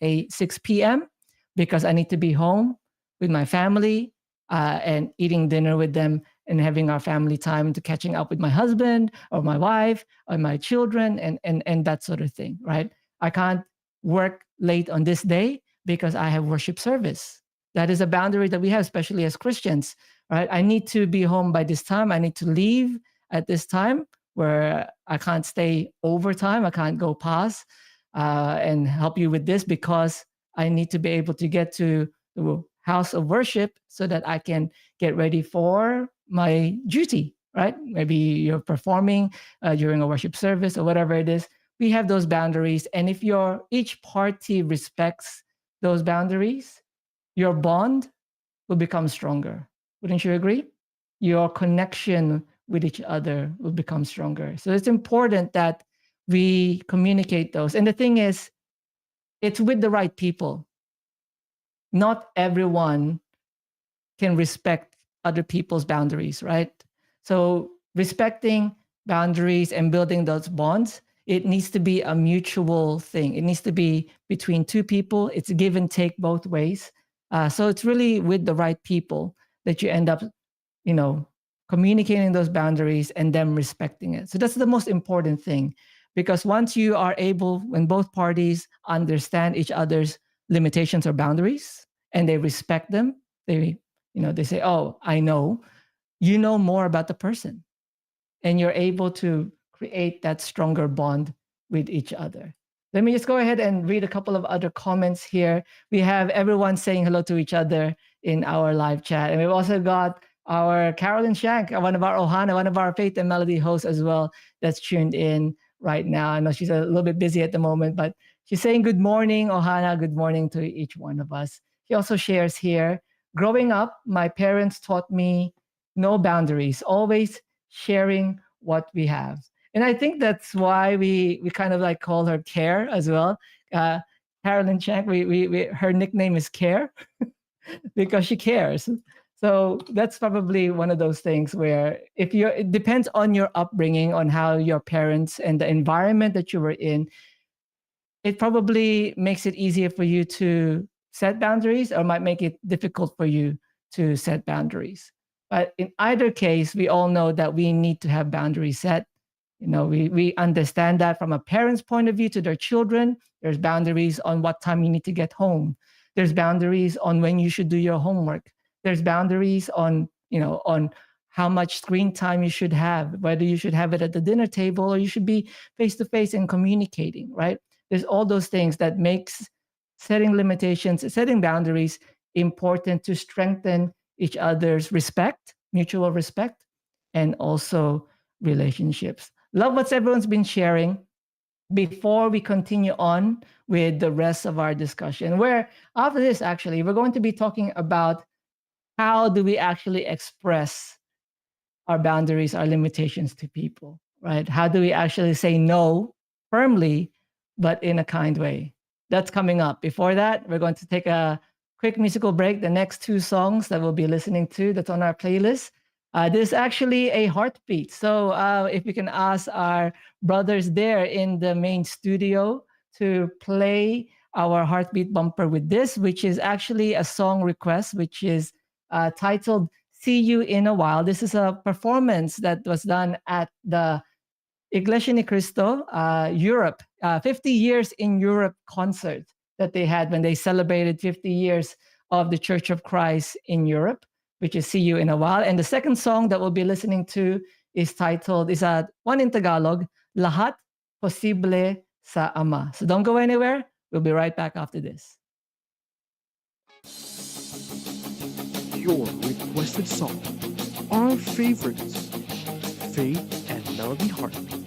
p.m. because I need to be home with my family and eating dinner with them and having our family time, to catching up with my husband or my wife or my children and that sort of thing, right? I can't work late on this day because I have worship service. That is a boundary that we have, especially as Christians, right? I need to be home by this time. I need to leave at this time, where I can't stay overtime. I can't go past and help you with this because I need to be able to get to the house of worship so that I can get ready for my duty, right? Maybe you're performing during a worship service or whatever it is. We have those boundaries. And if each party respects those boundaries, your bond will become stronger. Wouldn't you agree? Your connection with each other will become stronger. So it's important that we communicate those. And the thing is, it's with the right people. Not everyone can respect other people's boundaries, right? So respecting boundaries and building those bonds, it needs to be a mutual thing. It needs to be between two people. It's a give and take both ways. So it's really with the right people that you end up, communicating those boundaries and them respecting it. So that's the most important thing, because once you are able, when both parties understand each other's limitations or boundaries and they respect them, they say, oh, I know, you know more about the person, and you're able to create that stronger bond with each other. Let me just go ahead and read a couple of other comments here. We have everyone saying hello to each other in our live chat. And we've also got our Carolyn Shank, one of our Ohana, one of our Faith and Melody hosts as well, that's tuned in right now. I know she's a little bit busy at the moment, but she's saying good morning, Ohana, good morning to each one of us. She also shares here, growing up, my parents taught me no boundaries, always sharing what we have. And I think that's why we kind of like call her Care as well. Carolyn Chang, her nickname is Care because she cares. So that's probably one of those things where it depends on your upbringing, on how your parents and the environment that you were in, it probably makes it easier for you to set boundaries, or might make it difficult for you to set boundaries. But in either case, we all know that we need to have boundaries set. We understand that from a parent's point of view to their children. There's boundaries on what time you need to get home. There's boundaries on when you should do your homework. There's boundaries on how much screen time you should have, whether you should have it at the dinner table or you should be face to face and communicating, right? There's all those things that makes setting limitations, setting boundaries important to strengthen each other's respect, mutual respect, and also relationships. Love what everyone's been sharing. Before we continue on with the rest of our discussion, where after this, actually, we're going to be talking about how do we actually express our boundaries, our limitations to people, right? How do we actually say no firmly, but in a kind way? That's coming up. Before that, we're going to take a quick musical break. The next two songs that we'll be listening to that's on our playlist. This is actually a heartbeat. So if we can ask our brothers there in the main studio to play our heartbeat bumper with this, which is actually a song request, which is titled See You in a While. This is a performance that was done at the Iglesia ni Cristo, Europe, 50 years in Europe concert that they had when they celebrated 50 years of the Church of Christ in Europe, which is See You in a While. And the second song that we'll be listening to is titled, one in Tagalog, Lahat Posible sa Ama. So don't go anywhere. We'll be right back after this. Your requested song, our favorites, Faith and Melody Heartbeats.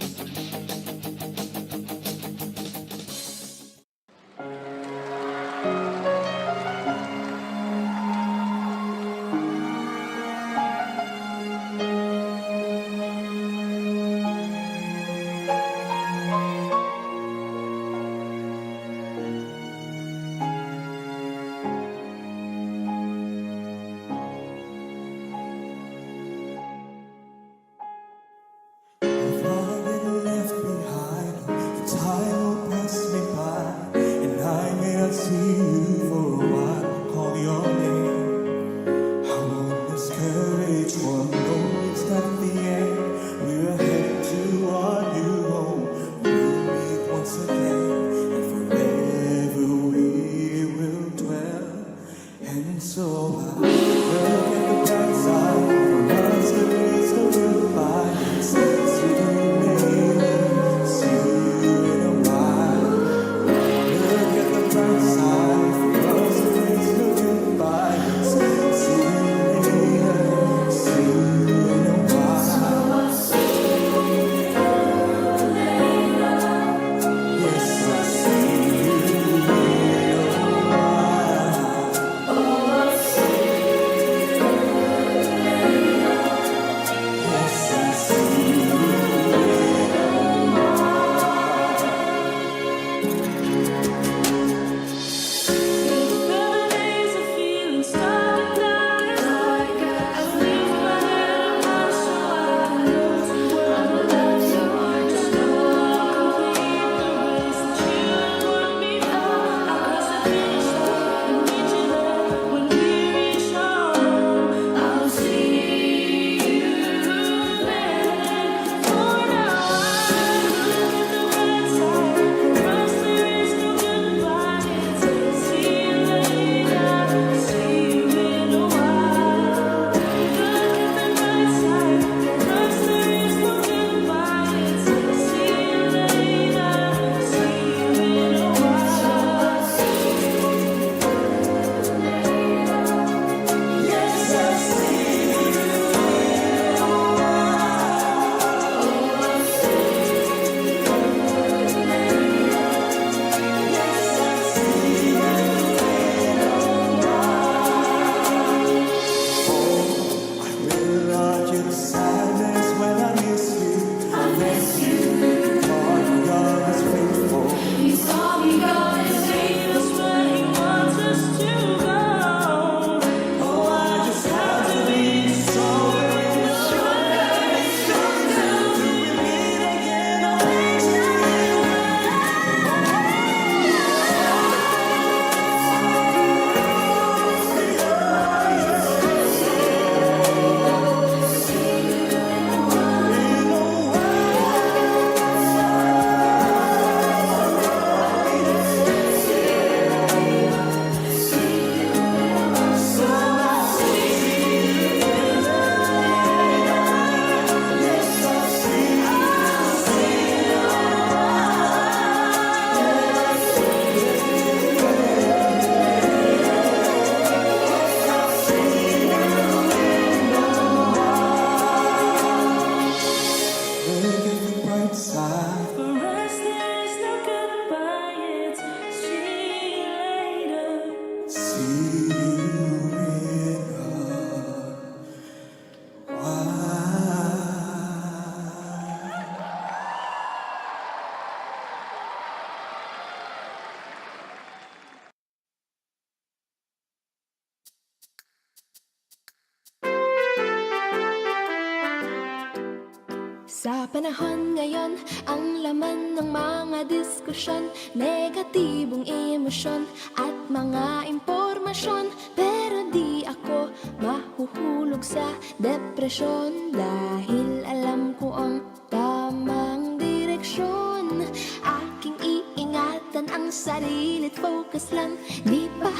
Sa panahon ngayon, ang laman ng mga diskusyon, negatibong emosyon at mga impormasyon. Pero di ako mahuhulog sa depresyon, dahil alam ko ang tamang direksyon. Aking iingatan ang sarili't focus lang, di pa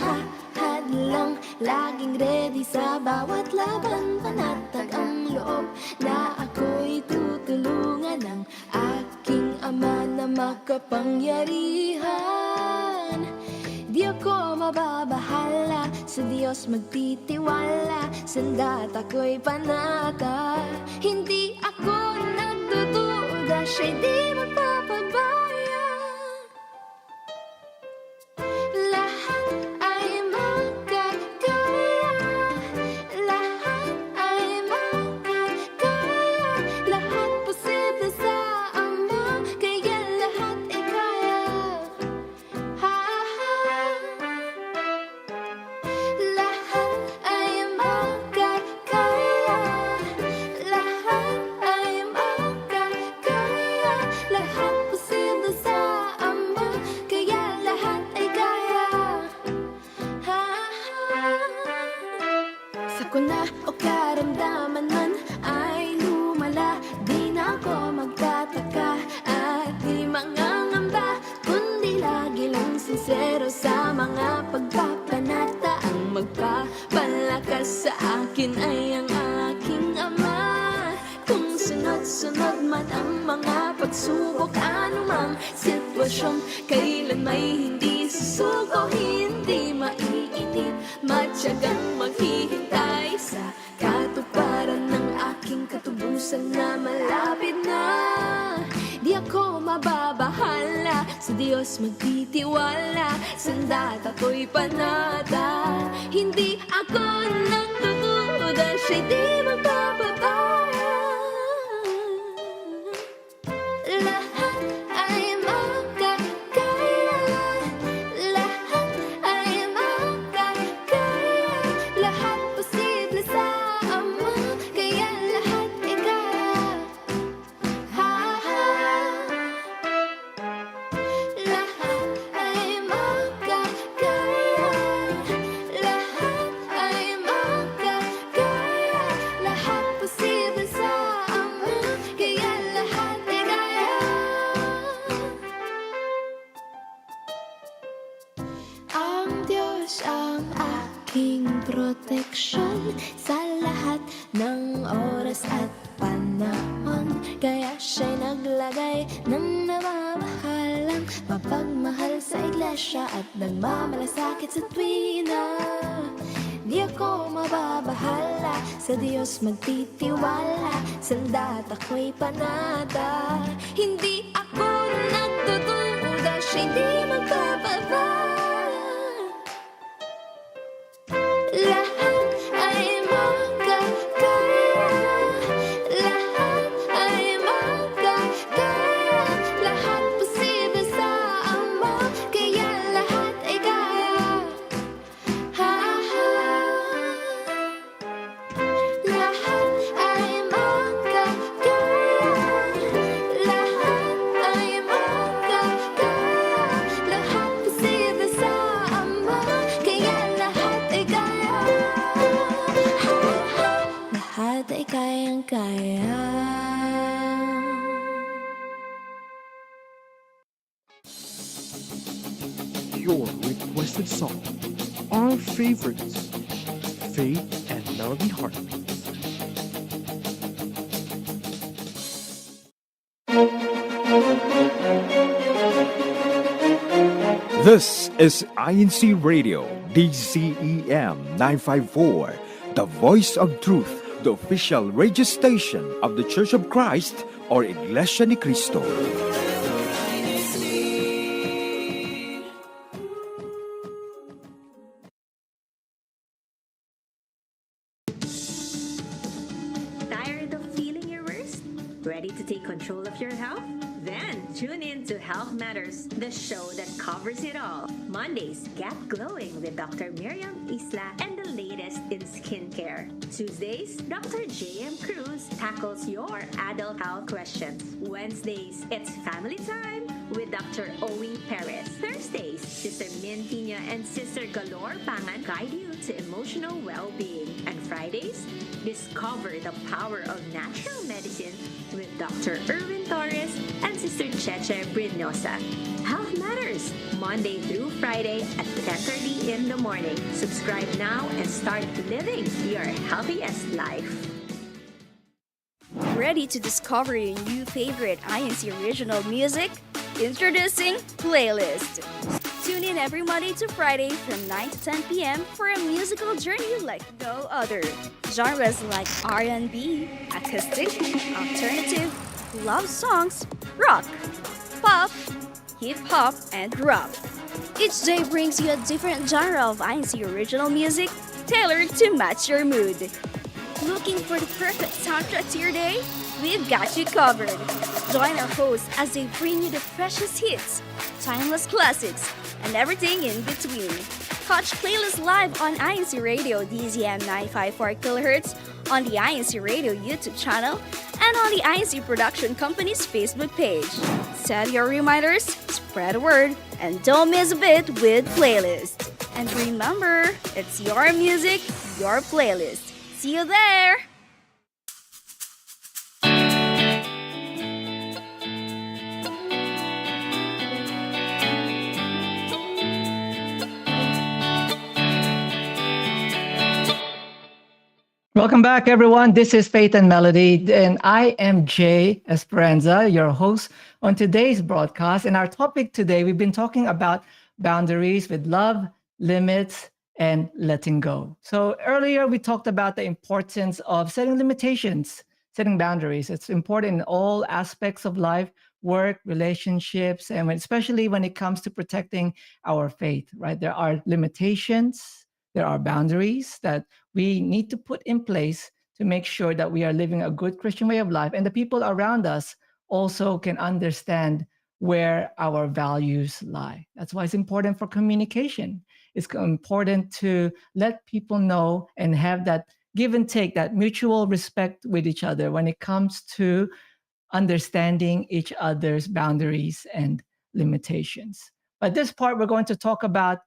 hadlang, laging ready sa bawat laban. Panatag ang loob na ako'y tutulungan ng aking Ama na makapangyarihan. Di ako mababahala, sa Diyos magtitiwala, sandat ako'y panata. Hindi ako nagdududa, siya'y di magpapabaya. Lahat ay makakaya, lahat ay makakaya, lahat posible sa Ama, kaya lahat ay kaya. Lahat ay makakaya, lahat ay makakaya, lahat posible sa Ama, kaya lahat ay kaya. Sa kuna o karamdaman man ay lumala, di na ako magtataka at di mangangamba, kundi lagi lang sincero sa mga pagpapanata. Ang magpapalakas sa akin ay ang aking Ama. Kung sunod-sunod man ang mga pagsubok, anumang sitwasyon, kailan may hindi susuko, hindi maiinip, matyagang maghihintay sa katuparan ng aking katubusan na malapit na. Di ako mababahala, sa Diyos magtitiwala, sandat ako'y panata. Hindi ako nagdududa, siya'y di magpapabaya. Lahat ay makakaya, lahat ay makakaya, lahat posible sa Ama, kaya lahat ay kaya. Lahat ay makakaya, lahat ay makakaya, lahat posible sa Ama, kaya lahat ay kaya. Ang Diyos ang aking proteksyon sa lahat ng oras at panahon, kaya siya'y naglagay ng namamahalang mapagmahal sa iglesia at nagmamalasakit sa tuwina. Di ako mababahala, sa Diyos magtitiwala, sandat ako'y panata. Hindi ako nagdududa, siya'y di magpapabaya. Lahat ay makakaya, lahat ay makakaya, lahat posible sa Ama, kaya lahat ay kaya. Lahat ay makakaya, lahat ay makakaya, lahat posible sa Ama, kaya lahat ay kaya. Lahat ay kayang-kaya. Your requested song, our favorites, Faith and Melody Heartbeats. This is INCRadio, DCEM 954, the voice of truth, the official radio station of the Church of Christ or Iglesia ni Cristo. Ready to take control of your health? Then tune in to Health Matters, the show that covers it all. Mondays, get glowing with Dr. Miriam Isla and the latest in skincare. Tuesdays, Dr. J.M. Cruz tackles your adult health questions. Wednesdays, it's family time with Dr. Owie Perez. Thursdays, Sister Min Pina and Sister Galore Pangan guide you to emotional well-being. And Fridays, discover the power of natural medicine with Dr. Erwin Torres and Sister Cheche Brinosa. Health Matters, Monday through Friday at 10:30 in the morning. Subscribe now and start living your healthiest life. Ready to discover your new favorite INC original music? Introducing Playlist. Tune in every Monday to Friday from 9 to 10 p.m. for a musical journey like no other. Genres like R&B, acoustic, alternative, love songs, rock, pop, hip-hop, and rap. Each day brings you a different genre of INC original music tailored to match your mood. Looking for the perfect soundtrack to your day? We've got you covered. Join our hosts as they bring you the freshest hits, timeless classics, and everything in between. Catch Playlist live on INCRadio DZM 954 kHz on the INCRadio YouTube channel and on the INC Production Company's Facebook page. Set your reminders, spread the word, and don't miss a bit with Playlist. And remember, it's your music, your playlist. See you there! Welcome back, everyone. This is Faith and Melody, and I am Jay Esperanza, your host on today's broadcast. And our topic today, we've been talking about boundaries with love, limits, and letting go. So earlier, we talked about the importance of setting limitations, setting boundaries. It's important in all aspects of life, work, relationships, and especially when it comes to protecting our faith, right? There are limitations, there are boundaries that we need to put in place to make sure that we are living a good Christian way of life, and the people around us also can understand where our values lie. That's why it's important for communication. It's important to let people know and have that give and take, that mutual respect with each other when it comes to understanding each other's boundaries and limitations. But this part, we're going to talk about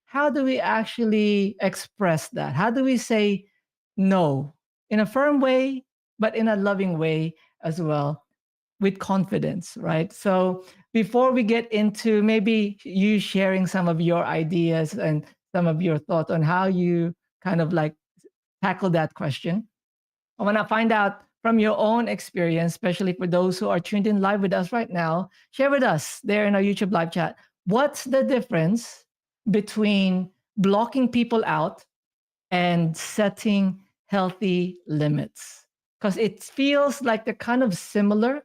how do we actually express that? How do we say no in a firm way, but in a loving way as well, with confidence, right? So before we get into maybe you sharing some of your ideas and some of your thoughts on how you kind of like tackle that question, I want to find out from your own experience, especially for those who are tuned in live with us right now. Share with us there in our YouTube live chat. What's the difference between blocking people out and setting healthy limits? Because it feels like they're kind of similar,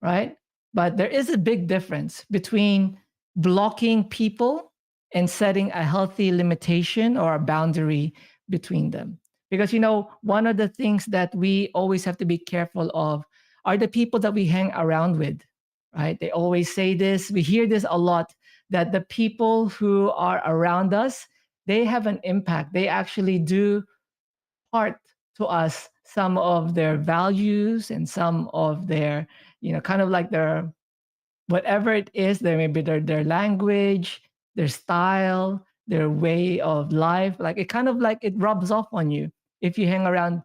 right? But there is a big difference between blocking people and setting a healthy limitation or a boundary between them. Because, one of the things that we always have to be careful of are the people that we hang around with, right? They always say this, we hear this a lot, that the people who are around us, they have an impact. They actually do part to us some of their values and some of their, kind of like their, whatever it is, there may be their language, their style, their way of life. Like it kind of like it rubs off on you if you hang around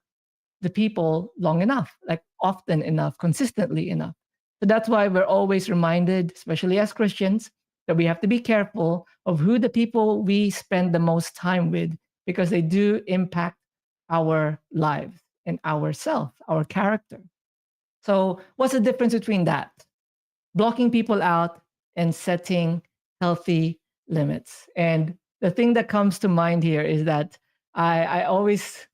the people long enough, like often enough, consistently enough. So that's why we're always reminded, especially as Christians, that we have to be careful of who the people we spend the most time with, because they do impact our lives and ourselves, our character. So what's the difference between that? Blocking people out and setting healthy limits. And the thing that comes to mind here is that I always,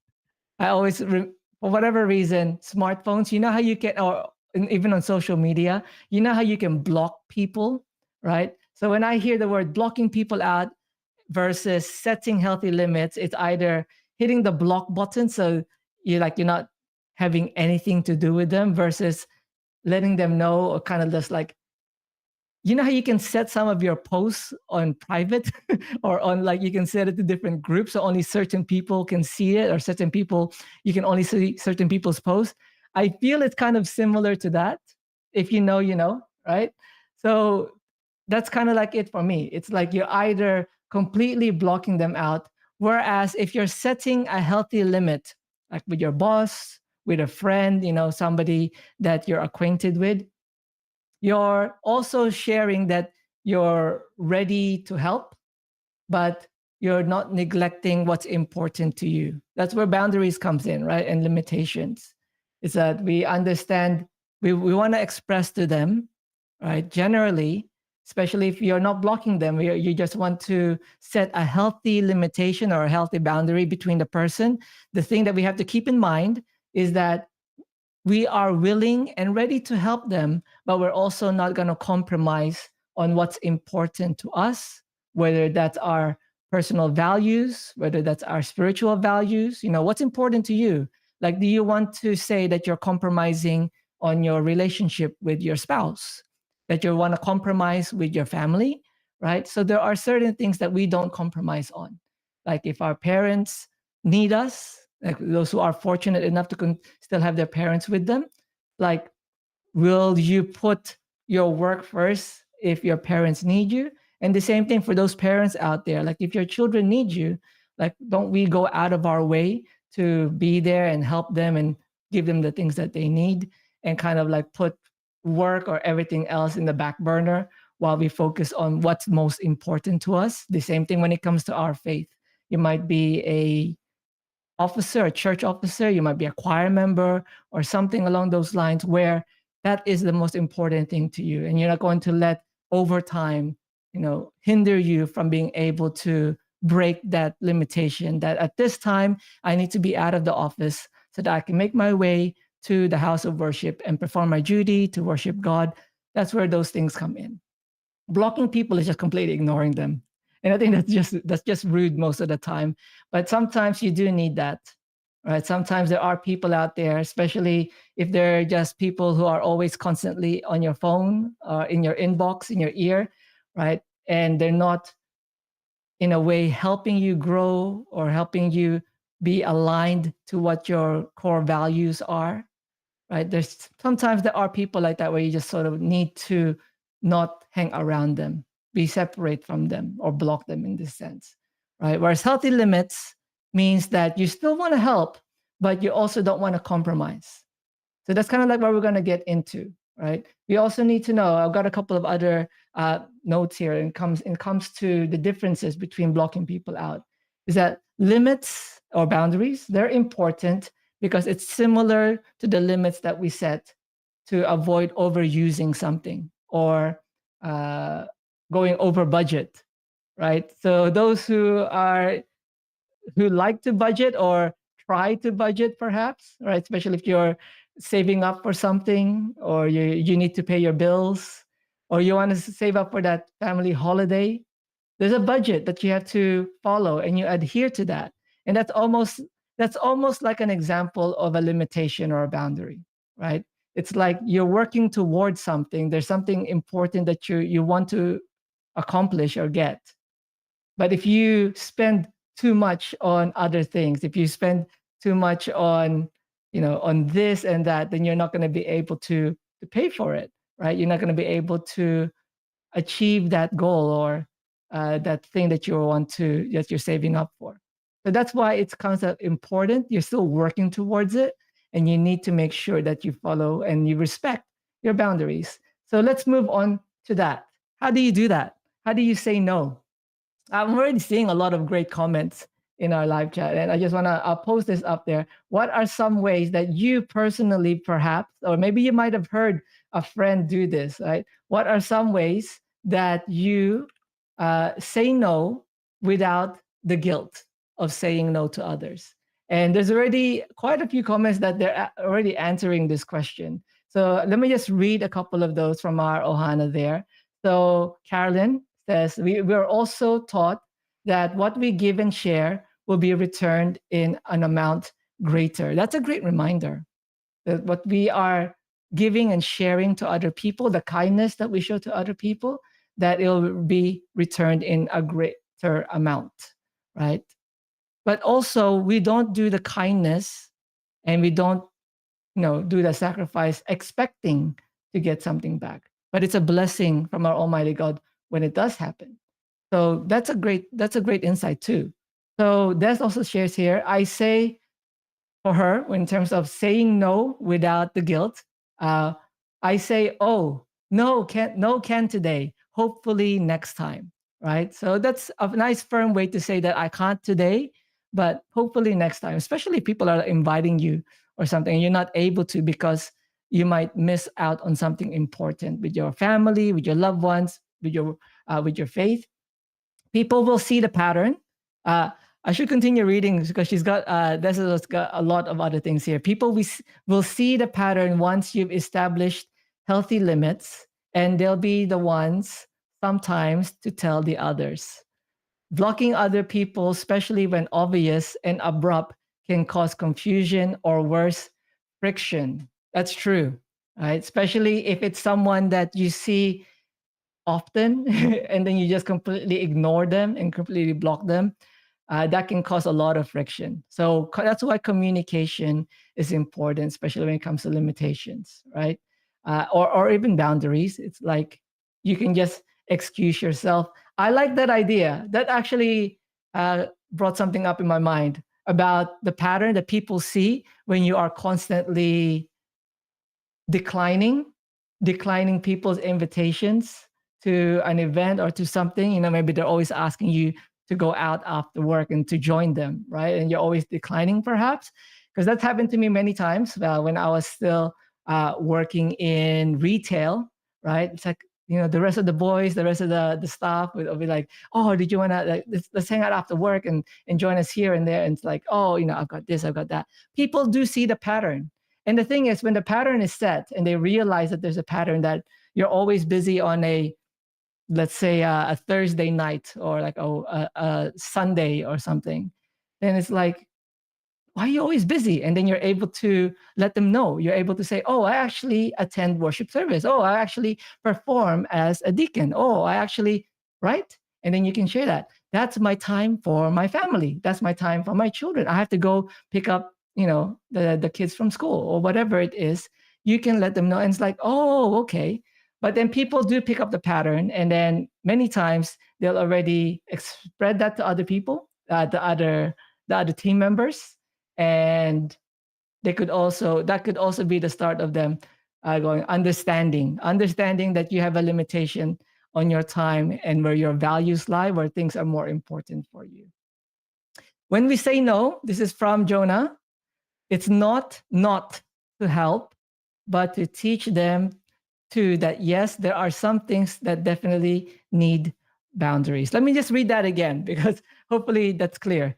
for whatever reason, smartphones, you know how you can, or even on social media, you know how you can block people, right? So when I hear the word blocking people out versus setting healthy limits, it's either hitting the block button, so you're not having anything to do with them, versus letting them know, or kind of just like, you know how you can set some of your posts on private or on, like, you can set it to different groups so only certain people can see it, or certain people, you can only see certain people's posts. I feel it's kind of similar to that. If you know, you know, right? So that's kind of like it for me. It's like you're either completely blocking them out, whereas if you're setting a healthy limit, like with your boss, with a friend, you know, somebody that you're acquainted with, you're also sharing that you're ready to help, but you're not neglecting what's important to you. That's where boundaries comes in, right? And limitations. Is that we understand, we want to express to them, right? Generally, especially if you're not blocking them, you just want to set a healthy limitation or a healthy boundary between the person. The thing that we have to keep in mind is that we are willing and ready to help them, but we're also not going to compromise on what's important to us, whether that's our personal values, whether that's our spiritual values. You know, what's important to you? Like, do you want to say that you're compromising on your relationship with your spouse, that you want to compromise with your family, right? So there are certain things that we don't compromise on. Like if our parents need us, like those who are fortunate enough to still have their parents with them, like, will you put your work first if your parents need you? And the same thing for those parents out there. Like if your children need you, like, don't we go out of our way to be there and help them and give them the things that they need, and kind of like put work or everything else in the back burner while we focus on what's most important to us? The same thing when it comes to our faith. You might be a officer, a church officer, you might be a choir member or something along those lines, where that is the most important thing to you. And you're not going to let overtime, you know, hinder you from being able to break that limitation, that at this time I need to be out of the office so that I can make my way to the house of worship and perform my duty to worship God. That's where those things come in. Blocking people is just completely ignoring them. And I think that's just rude most of the time. But sometimes you do need that, right? Sometimes there are people out there, especially if they're just people who are always constantly on your phone or in your inbox, in your ear, right? And they're not, in a way, helping you grow or helping you be aligned to what your core values are, right? There's sometimes there are people like that where you just sort of need to not hang around them, be separate from them, or block them in this sense, right? Whereas healthy limits means that you still want to help, but you also don't want to compromise. So that's kind of like what we're going to get into, right? We also need to know, I've got a couple of other notes here, and it comes to the differences between blocking people out, is that limits or boundaries, they're important because it's similar to the limits that we set to avoid overusing something or going over budget, right? So those who like to budget or try to budget, perhaps, right? Especially if you're saving up for something, or you need to pay your bills, or you want to save up for that family holiday. There's a budget that you have to follow, and you adhere to that. And that's almost like an example of a limitation or a boundary, right? It's like you're working towards something. There's something important that you want to accomplish or get. But if you spend too much on other things, if you spend too much on, on this and that, then you're not going to be able to pay for it, right? You're not going to be able to achieve that goal or that thing that that you're saving up for. So that's why it's kind of important. You're still working towards it, and you need to make sure that you follow and you respect your boundaries. So let's move on to that. How do you do that? How do you say no? I'm already seeing a lot of great comments in our live chat, and I just want to post this up there. What are some ways that you personally, perhaps, or maybe you might have heard a friend do this, right? What are some ways that you say no without the guilt of saying no to others? And there's already quite a few comments that they're already answering this question. So let me just read a couple of those from our Ohana there. So Carolyn says, we're also taught that what we give and share will be returned in an amount greater. That's a great reminder that what we are giving and sharing to other people, the kindness that we show to other people, that it'll be returned in a greater amount, right? But also, we don't do the kindness and we don't, do the sacrifice expecting to get something back. But it's a blessing from our Almighty God when it does happen. So that's a great insight too. So Des also shares here, I say for her, in terms of saying no without the guilt, uh, I say, oh, no can today. Hopefully next time, right? So that's a nice firm way to say that I can't today, but hopefully next time. Especially if people are inviting you or something, and you're not able to because you might miss out on something important with your family, with your loved ones, with your faith. People will see the pattern. Uh, I should continue reading because this has got a lot of other things here. People will see the pattern once you've established healthy limits, and they'll be the ones sometimes to tell the others. Blocking other people, especially when obvious and abrupt, can cause confusion or worse, friction. That's true, right? Especially if it's someone that you see often and then you just completely ignore them and completely block them, that can cause a lot of friction. So that's why communication is important, especially when it comes to limitations, right? Or even boundaries. It's like you can just excuse yourself. I like that idea. That actually brought something up in my mind about the pattern that people see when you are constantly declining people's invitations to an event or to something. Maybe they're always asking you to go out after work and to join them, right? And you're always declining, perhaps, because that's happened to me many times when I was still working in retail, right? It's like, the rest of the boys, the rest of the staff will be like, oh, did you want to, like, let's hang out after work and join us here and there. And it's like, oh, I've got this, I've got that. People do see the pattern. And the thing is, when the pattern is set and they realize that there's a pattern that you're always busy on let's say a Thursday night or like a Sunday or something, then it's like, why are you always busy? And then you're able to let them know. You're able to say, oh, I actually attend worship service. Oh, I actually perform as a deacon. Oh, I actually, right? And then you can share that. That's my time for my family. That's my time for my children. I have to go pick up, the kids from school or whatever it is. You can let them know. And it's like, oh, okay. But then people do pick up the pattern. And then many times they'll already spread that to other people, the other team members. And that could also be the start of them going understanding that you have a limitation on your time and where your values lie, where things are more important for you. When we say no, this is from Jonah, it's not to help, but to teach them too that yes, there are some things that definitely need boundaries. Let me just read that again because hopefully that's clear.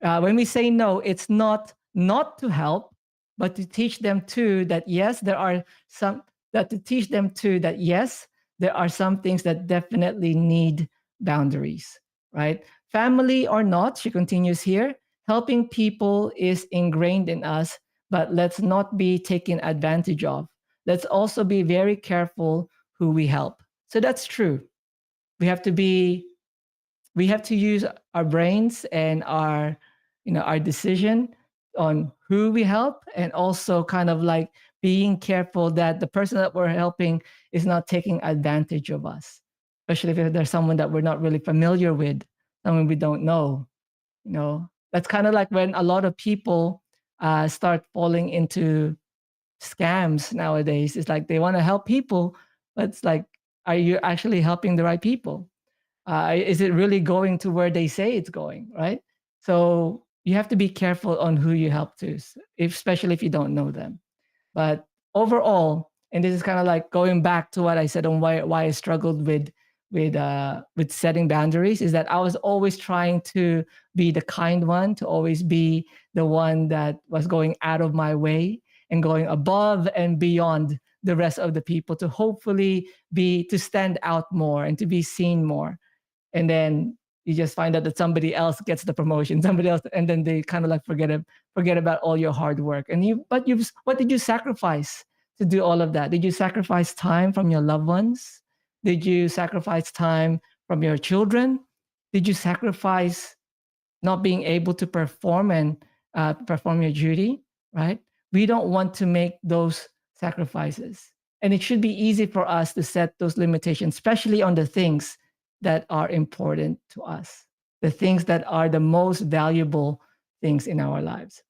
When we say no, it's not to help, but to teach them too that yes, there are some things that definitely need boundaries, right? Family or not, she continues here, helping people is ingrained in us, but let's not be taken advantage of. Let's also be very careful who we help. So that's true. We have to use our brains and our decision on who we help, and also kind of like being careful that the person that we're helping is not taking advantage of us, especially if there's someone that we're not really familiar with, someone we don't know. That's kind of like when a lot of people start falling into scams nowadays. It's like they want to help people, but it's like, are you actually helping the right people? Is it really going to where they say it's going, right? So you have to be careful on who you help to, especially if you don't know them. But overall, and this is kind of like going back to what I said on why I struggled with setting boundaries, is that I was always trying to be the kind one, to always be the one that was going out of my way and going above and beyond the rest of the people to hopefully to stand out more and to be seen more. And then you just find out that somebody else gets the promotion, somebody else, and then they kind of like forget about all your hard work. And what did you sacrifice to do all of that? Did you sacrifice time from your loved ones? Did you sacrifice time from your children? Did you sacrifice not being able to perform and perform your duty, right? We don't want to make those sacrifices. And it should be easy for us to set those limitations, especially on the things that are important to us, the things that are the most valuable things in our lives.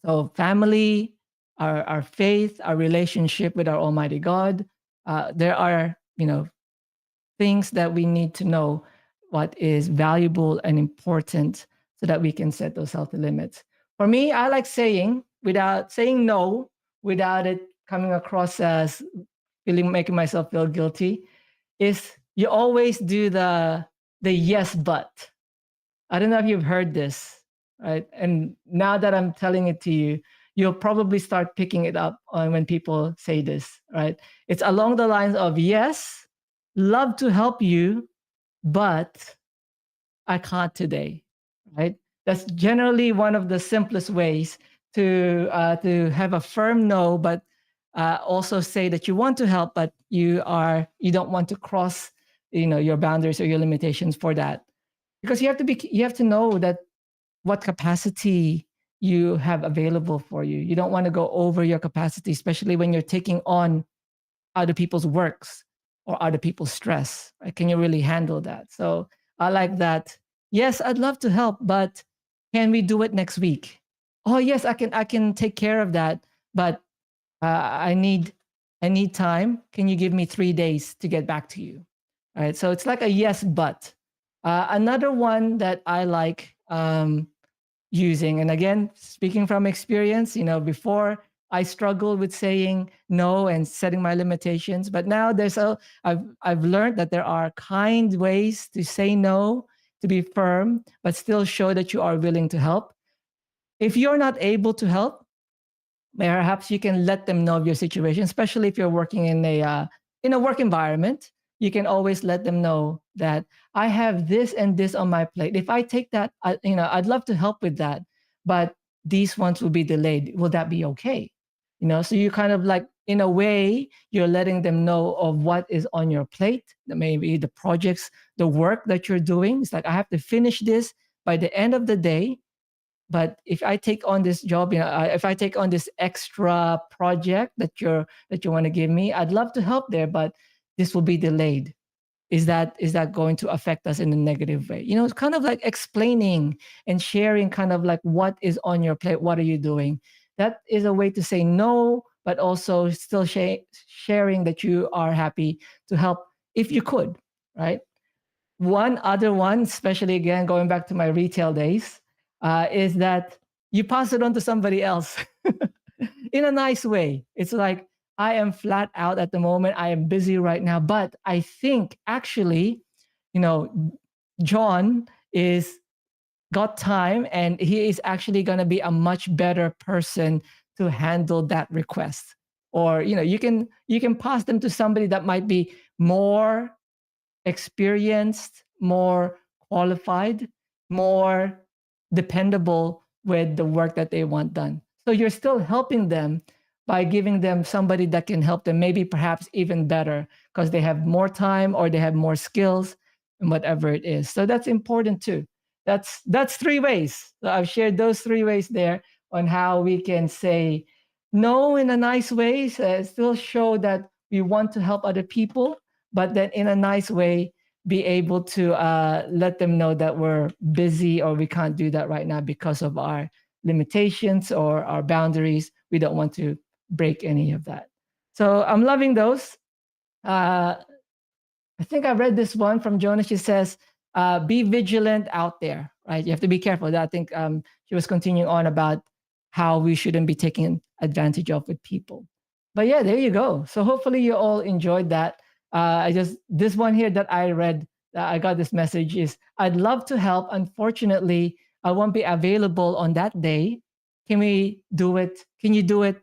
So family, our faith, our relationship with our Almighty God, there are, things that we need to know what is valuable and important so that we can set those healthy limits. For me, I like saying no without it coming across as making myself feel guilty, is you always do the yes but. I don't know if you've heard this, right? And now that I'm telling it to you, you'll probably start picking it up on when people say this, right? It's along the lines of, yes, love to help you, but I can't today, right? That's generally one of the simplest ways to have a firm no, but also say that you want to help, but you don't want to cross, your boundaries or your limitations for that, because you have to know that what capacity you have available for you. You don't want to go over your capacity, especially when you're taking on other people's works or other people's stress. Right? Can you really handle that? So I like that. Yes, I'd love to help, but can we do it next week? Oh yes, I can take care of that, but I need time. Can you give me 3 days to get back to you? All right. So it's like a yes, but. Another one that I like using, and again, speaking from experience, before I struggled with saying no and setting my limitations, but now I've learned that there are kind ways to say no, to be firm, but still show that you are willing to help. If you're not able to help, perhaps you can let them know of your situation, especially if you're working in a work environment. You can always let them know that I have this and this on my plate. If I take that, I'd love to help with that, but these ones will be delayed. Will that be okay? So you kind of like, in a way, you're letting them know of what is on your plate, maybe the projects, the work that you're doing. It's like, I have to finish this by the end of the day. But if I take on this job, if I take on this extra project that you want to give me, I'd love to help there, but this will be delayed. Is that going to affect us in a negative way? It's kind of like explaining and sharing kind of like what is on your plate, what are you doing? That is a way to say no, but also still sharing that you are happy to help if you could, right? One other one, especially again, going back to my retail days, is that you pass it on to somebody else in a nice way. It's like, I am flat out at the moment. I am busy right now, but I think actually, John is got time and he is actually going to be a much better person to handle that request. Or, you can pass them to somebody that might be more experienced, more qualified, more dependable with the work that they want done. So you're still helping them by giving them somebody that can help them, maybe perhaps even better, because they have more time or they have more skills and whatever it is. So that's important too. That's 3 ways. So I've shared those 3 ways there on how we can say no in a nice way, still show that we want to help other people, but then in a nice way, be able to let them know that we're busy or we can't do that right now because of our limitations or our boundaries. We don't want to break any of that. So I'm loving those. I think I read this one from Jonah. She says, be vigilant out there, right? You have to be careful. I think she was continuing on about how we shouldn't be taken advantage of with people. But yeah, there you go. So hopefully you all enjoyed that. This one here that I read, I got this message is, I'd love to help. Unfortunately, I won't be available on that day. Can we do it? Can you do it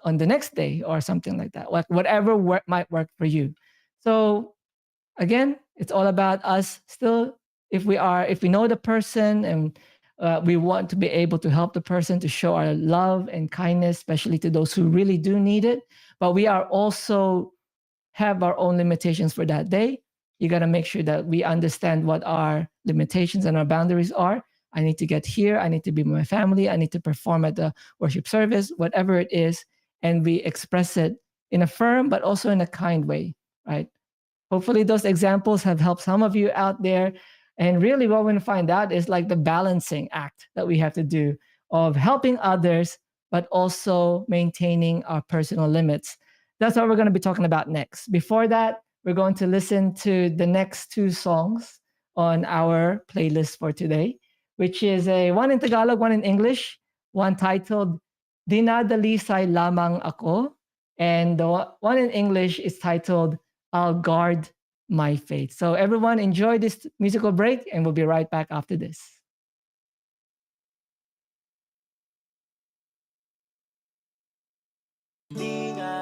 on the next day or something like that? Whatever might work for you. So again, it's all about us still, if we know the person and We want to be able to help the person, to show our love and kindness, especially to those who really do need it. But we are also have our own limitations for that day. You got to make sure that we understand what our limitations and our boundaries are. I need to get here. I need to be with my family. I need to perform at the worship service, whatever it is. And we express it in a firm, but also in a kind way, right? Hopefully those examples have helped some of you out there. And really what we're going to find out is like the balancing act that we have to do of helping others, but also maintaining our personal limits. That's what we're going to be talking about next. Before that, we're going to listen to the next two songs on our playlist for today, which is one in Tagalog, one in English, one titled Dinadalisay Lamang Ako, and the one in English is titled I'll Guard My Faith. So everyone enjoy this musical break, and we'll be right back after this. Di nga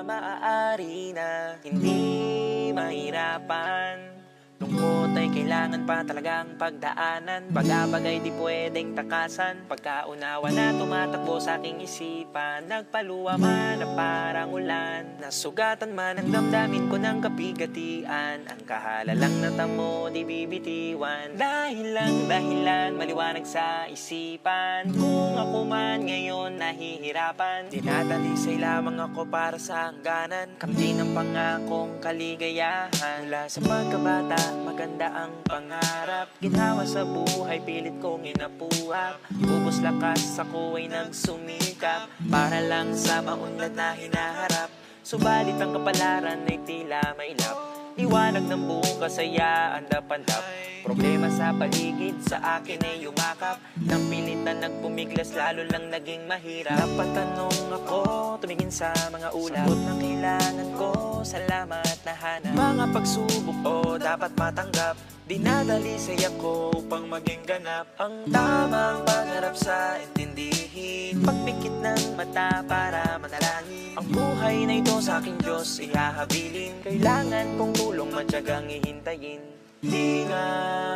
maaari na hindi mahirapan. Lungkot ay kailangan pa talagang pagdaanan. Bagay di pwedeng takasan. Pagkaunawa na tumatakbo sa aking isipan, nagpaluwa man na parang ulan. Nasugatan man ang damdamin ko ng kapigatian. Ang kahalalang natamo di bibitiwan. Dahilan maliwanag sa isipan. Kung ako man ngayon nahihirapan, dinadalisay lamang ako para sa hangganan. Kamtin ang pangakong kaligayahan. Mula sa pagkabata, maganda ang pangarap. Ginhawa sa buhay, pilit kong inapuap. Ubos lakas, ako ay nagsumikap para lang sa maunlad na hinaharap. Subalit ang kapalaran ay tila mailap. Liwanag ng buong kasayaan dapanlap. Problema sa paligid, sa akin ay yumakap. Nang pilit na nagpumiglas, lalo lang naging mahirap. Napatanong ako, tumingin sa mga ulap. Sagot na kailangan ko, salamat na hanap. Mga pagsubok o dapat matanggap. Dinadalisay ako upang maging ganap. Ang tamang pangarap sa intindihin. Pagpikit ng mata para manalangin. Ang buhay na ito sa aking Diyos ihahabilin. Kailangan kong tulong matyagang ihintayin. Di nga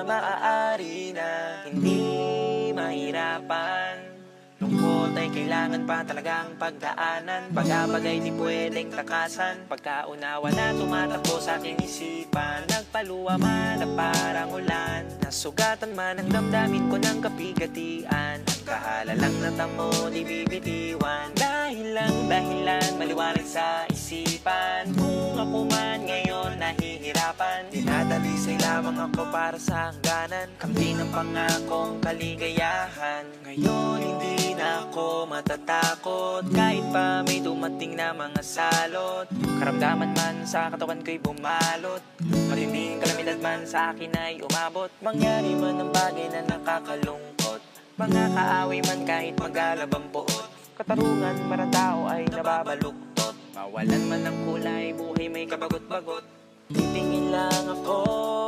maaari na hindi mahirapan. Lungkot ay kailangan pa talagang pagdaanan. Bagay di pwedeng takasan. Pagkaunawa na tumatakbo sa aking isipan, nagpaluwa man na parang ulan. Nasugatan man ang damdamin ko ng kapigatian. Ang kahalalang natamo di bibitiwan. Dahilan maliwanag sa isipan. Kung ako man ngayon nahihirapan, dinadalisay lamang ako para sa hangganan. Kamtin ang pangakong kaligayahan. Ngayon hindi na ako matatakot, kahit pa may dumating na mga salot. Karamdaman man sa katawan ko'y bumalot, matinding kalamidad man sa akin ay umabot. Mangyari man ang bagay na nakakalungkot, mga kaaway man kahit magalabang buot. Katarungan maratao ay nababaluktot, mawalan man ng kulay, buhay may kabagot-bagot. Titingin lang ako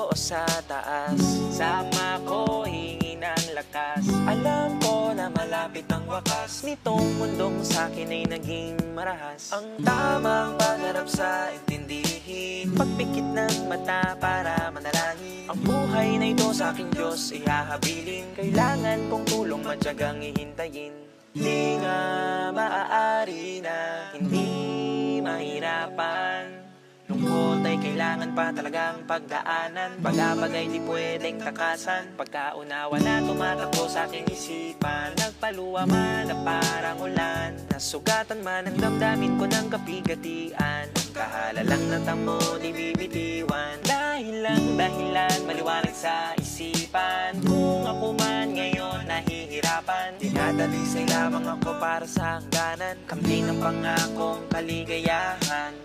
o sa taas, sama ko hingi ng lakas. Alam ko na malapit ang wakas nitong mundong sa'kin ay naging marahas. Ang tamang pangarap sa intindihin, pagpikit ng mata para manalangin. Ang buhay na ito sa aking Diyos ihahabilin. Kailangan kong tulong matyagang ihintayin. Di nga maaari na hindi mahirapan. Lungkot ay kailangan pa talagang pagdaanan. Bagay di pwedeng takasan. Pagkaunawa na tumatakbo sa aking isipan, nagpaluwa man na parang ulan. Nasugatan man ang damdamin ko ng kapigatian. Ang kahalalang natamo di bibitiwan. Dahilan maliwanag sa isipan. Kung ako man ngayon nahihirapan, dinadalisay lamang ako para sa hangganan. Kamtin ang pangakong kaligayahan.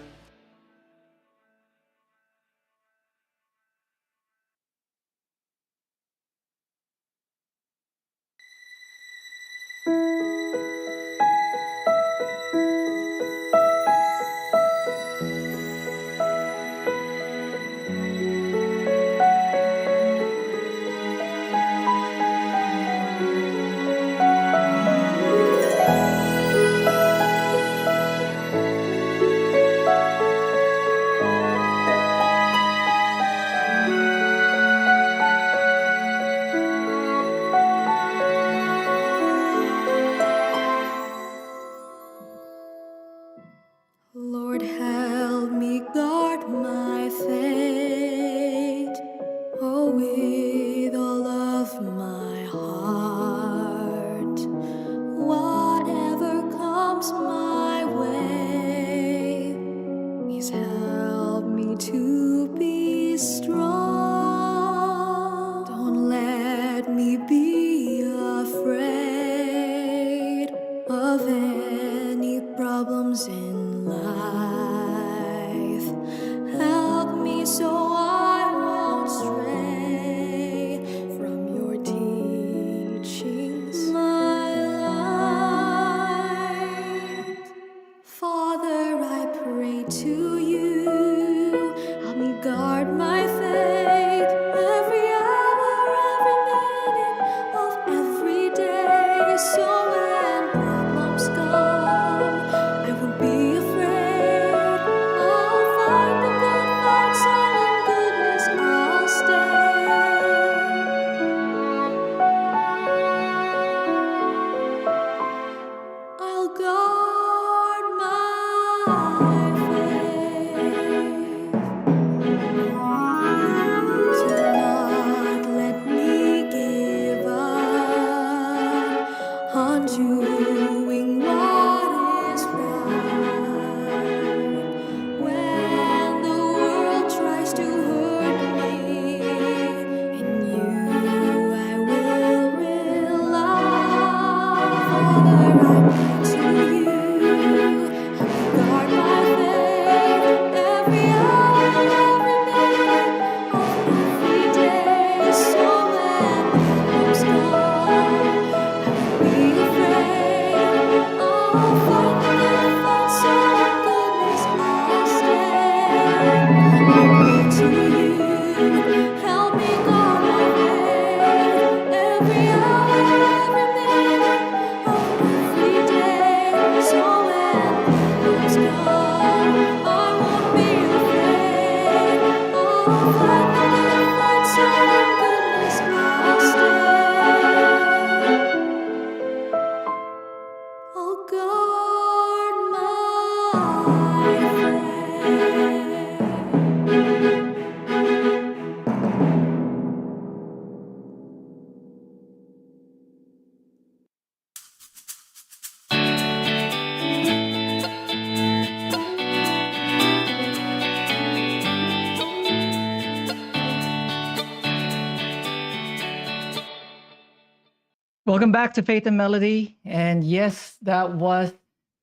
Welcome back to Faith and Melody. And yes, that was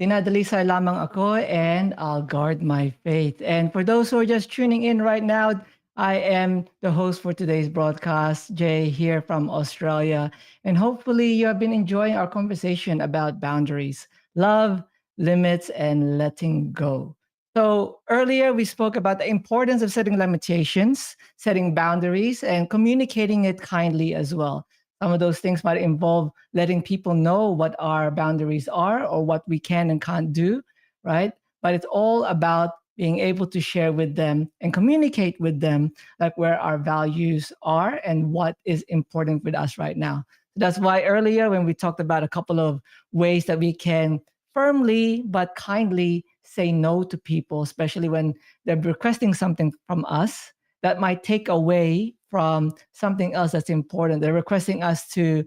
Dinadalisay lamang ako and I'll guard my faith. And for those who are just tuning in right now, I am the host for today's broadcast, Jay, here from Australia. And hopefully you have been enjoying our conversation about boundaries, love, limits, and letting go. So earlier we spoke about the importance of setting limitations, setting boundaries, and communicating it kindly as well. Some of those things might involve letting people know what our boundaries are or what we can and can't do, right? But it's all about being able to share with them and communicate with them like where our values are and what is important with us right now. That's why earlier when we talked about a couple of ways that we can firmly but kindly say no to people, especially when they're requesting something from us that might take away from something else that's important. They're requesting us to,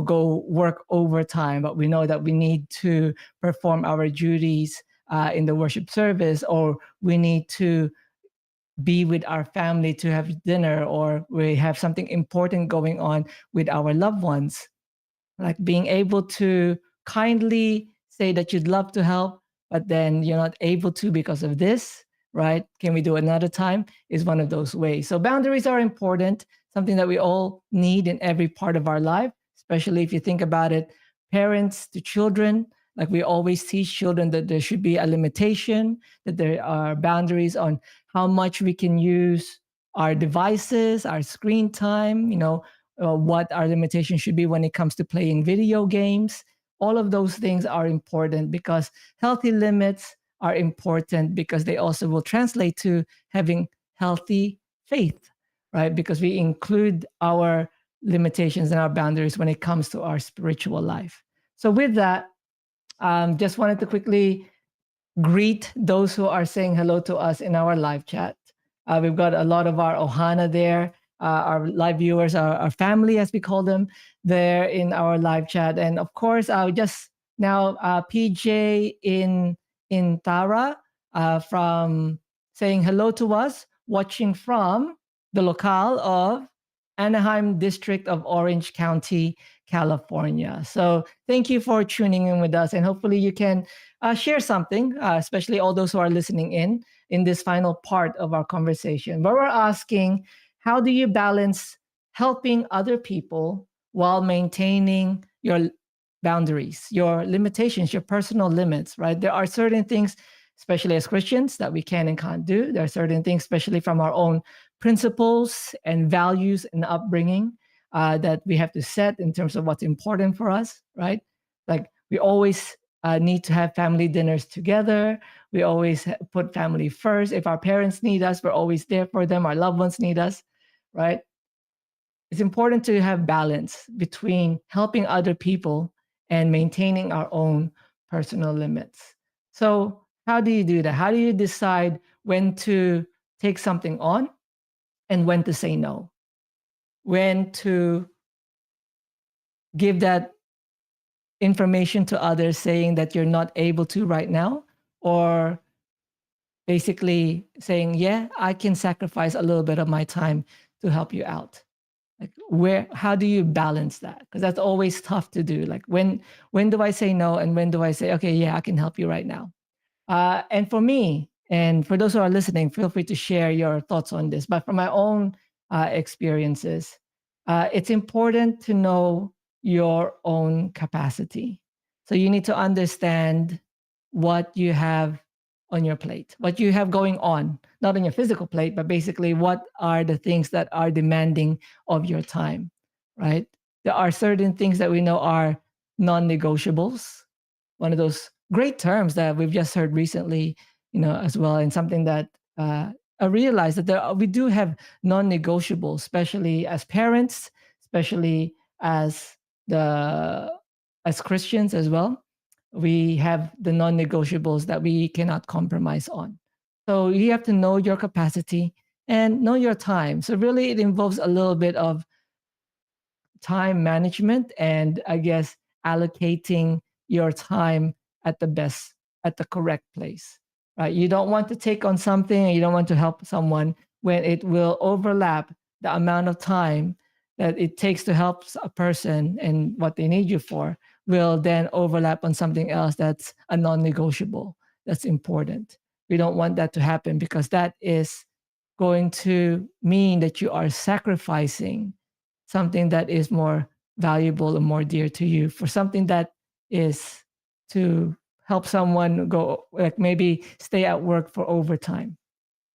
go work overtime, but we know that we need to perform our duties in the worship service, or we need to be with our family to have dinner, or we have something important going on with our loved ones. Like being able to kindly say that you'd love to help, but then you're not able to because of this, right? Can we do another time? Is one of those ways. So boundaries are important, something that we all need in every part of our life, especially if you think about it, parents to children. Like we always teach children that there should be a limitation, that there are boundaries on how much we can use our devices, our screen time, what our limitations should be when it comes to playing video games. All of those things are important because healthy limits are important because they also will translate to having healthy faith, right? Because we include our limitations and our boundaries when it comes to our spiritual life. So with that, just wanted to quickly greet those who are saying hello to us in our live chat. We've got a lot of our Ohana there, our live viewers, our family, as we call them, there in our live chat. And of course, just now, PJ in Tara from saying hello to us, watching from the locale of Anaheim District of Orange County, California. So thank you for tuning in with us, and hopefully you can share something, especially all those who are listening in this final part of our conversation, where we're asking, how do you balance helping other people while maintaining your boundaries, your limitations, your personal limits, right? There are certain things, especially as Christians, that we can and can't do. There are certain things, especially from our own principles and values and upbringing, that we have to set in terms of what's important for us, right? Like we always need to have family dinners together. We always put family first. If our parents need us, we're always there for them. Our loved ones need us, right? It's important to have balance between helping other people and maintaining our own personal limits. So how do you do that? How do you decide when to take something on and when to say no? When to give that information to others saying that you're not able to right now, or basically saying, yeah, I can sacrifice a little bit of my time to help you out. Like how do you balance that? Because that's always tough to do. Like when do I say no and when do I say, okay, yeah, I can help you right now? And for me, and for those who are listening, feel free to share your thoughts on this. But from my own experiences, it's important to know your own capacity. So you need to understand what you have on your plate, what you have going on, not on your physical plate, but basically what are the things that are demanding of your time, right? There are certain things that we know are non-negotiables. One of those great terms that we've just heard recently, as well, and something that I realized that we do have non-negotiables, especially as parents, especially as Christians as well. We have the non-negotiables that we cannot compromise on. So you have to know your capacity and know your time. So really it involves a little bit of time management and I guess allocating your time at the correct place, right? You don't want to take on something and you don't want to help someone when it will overlap the amount of time that it takes to help a person and what they need you for will then overlap on something else that's a non-negotiable, that's important. We don't want that to happen, because that is going to mean that you are sacrificing something that is more valuable and more dear to you for something that is to help someone go, like maybe stay at work for overtime,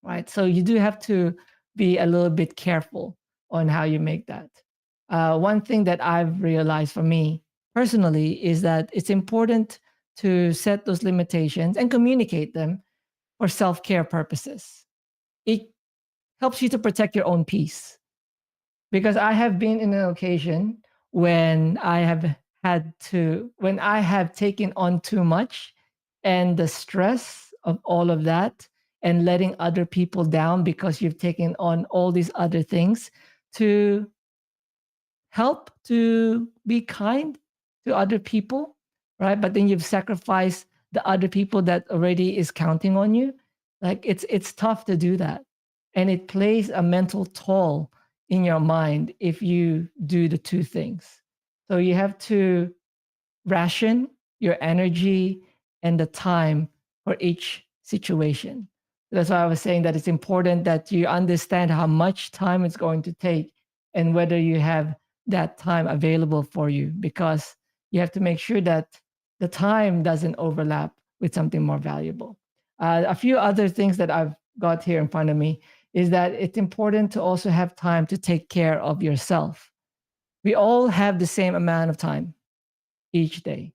right? So you do have to be a little bit careful on how you make that. One thing that I've realized for me personally is that it's important to set those limitations and communicate them for self-care purposes. It helps you to protect your own peace, because I have been in an occasion when when I have taken on too much, and the stress of all of that and letting other people down because you've taken on all these other things to help to be kind to other people, right? But then you've sacrificed the other people that already is counting on you. Like it's tough to do that. And it plays a mental toll in your mind if you do the two things. So you have to ration your energy and the time for each situation. That's why I was saying that it's important that you understand how much time it's going to take and whether you have that time available for you, because you have to make sure that the time doesn't overlap with something more valuable. A few other things that I've got here in front of me is that it's important to also have time to take care of yourself. We all have the same amount of time each day,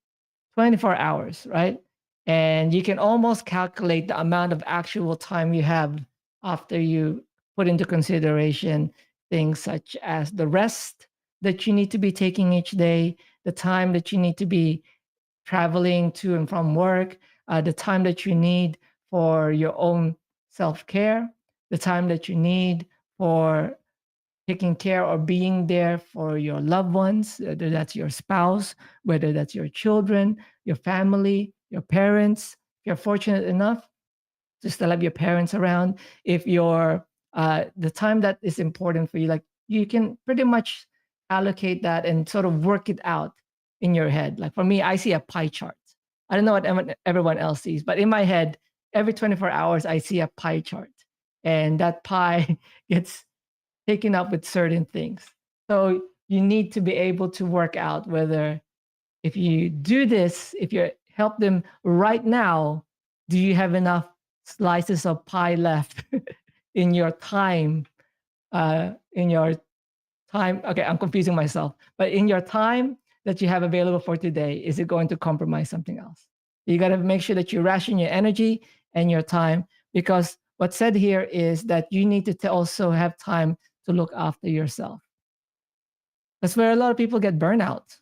24 hours, right? And you can almost calculate the amount of actual time you have after you put into consideration things such as the rest that you need to be taking each day, the time that you need to be traveling to and from work, the time that you need for your own self-care, the time that you need for taking care or being there for your loved ones, whether that's your spouse, whether that's your children, your family, your parents. If you're fortunate enough to still have your parents around, if you're the time that is important for you, like you can pretty much allocate that and sort of work it out in your head. Like for me, I see a pie chart. I don't know what everyone else sees, but in my head, every 24 hours, I see a pie chart. And that pie gets taken up with certain things. So you need to be able to work out whether if you do this, if you help them right now, do you have enough slices of pie left in your time? In your time, okay, I'm confusing myself, but in your time that you have available for today, is it going to compromise something else? You got to make sure that you ration your energy and your time, because what's said here is that you need to also have time to look after yourself. That's where a lot of people get burnout,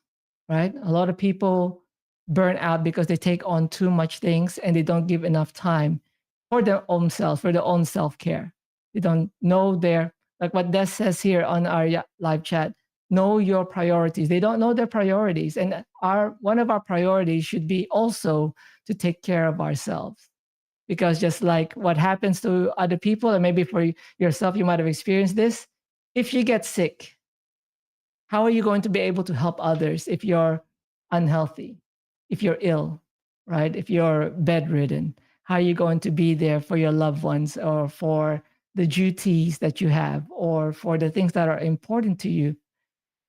right? A lot of people burn out because they take on too much things and they don't give enough time for their own self, for their own self-care. They don't know their, like what Des says here on our live chat, know your priorities. They don't know their priorities. And one of our priorities should be also to take care of ourselves. Because just like what happens to other people, and maybe for yourself, you might have experienced this. If you get sick, how are you going to be able to help others if you're unhealthy, if you're ill, right? If you're bedridden, how are you going to be there for your loved ones or for the duties that you have or for the things that are important to you?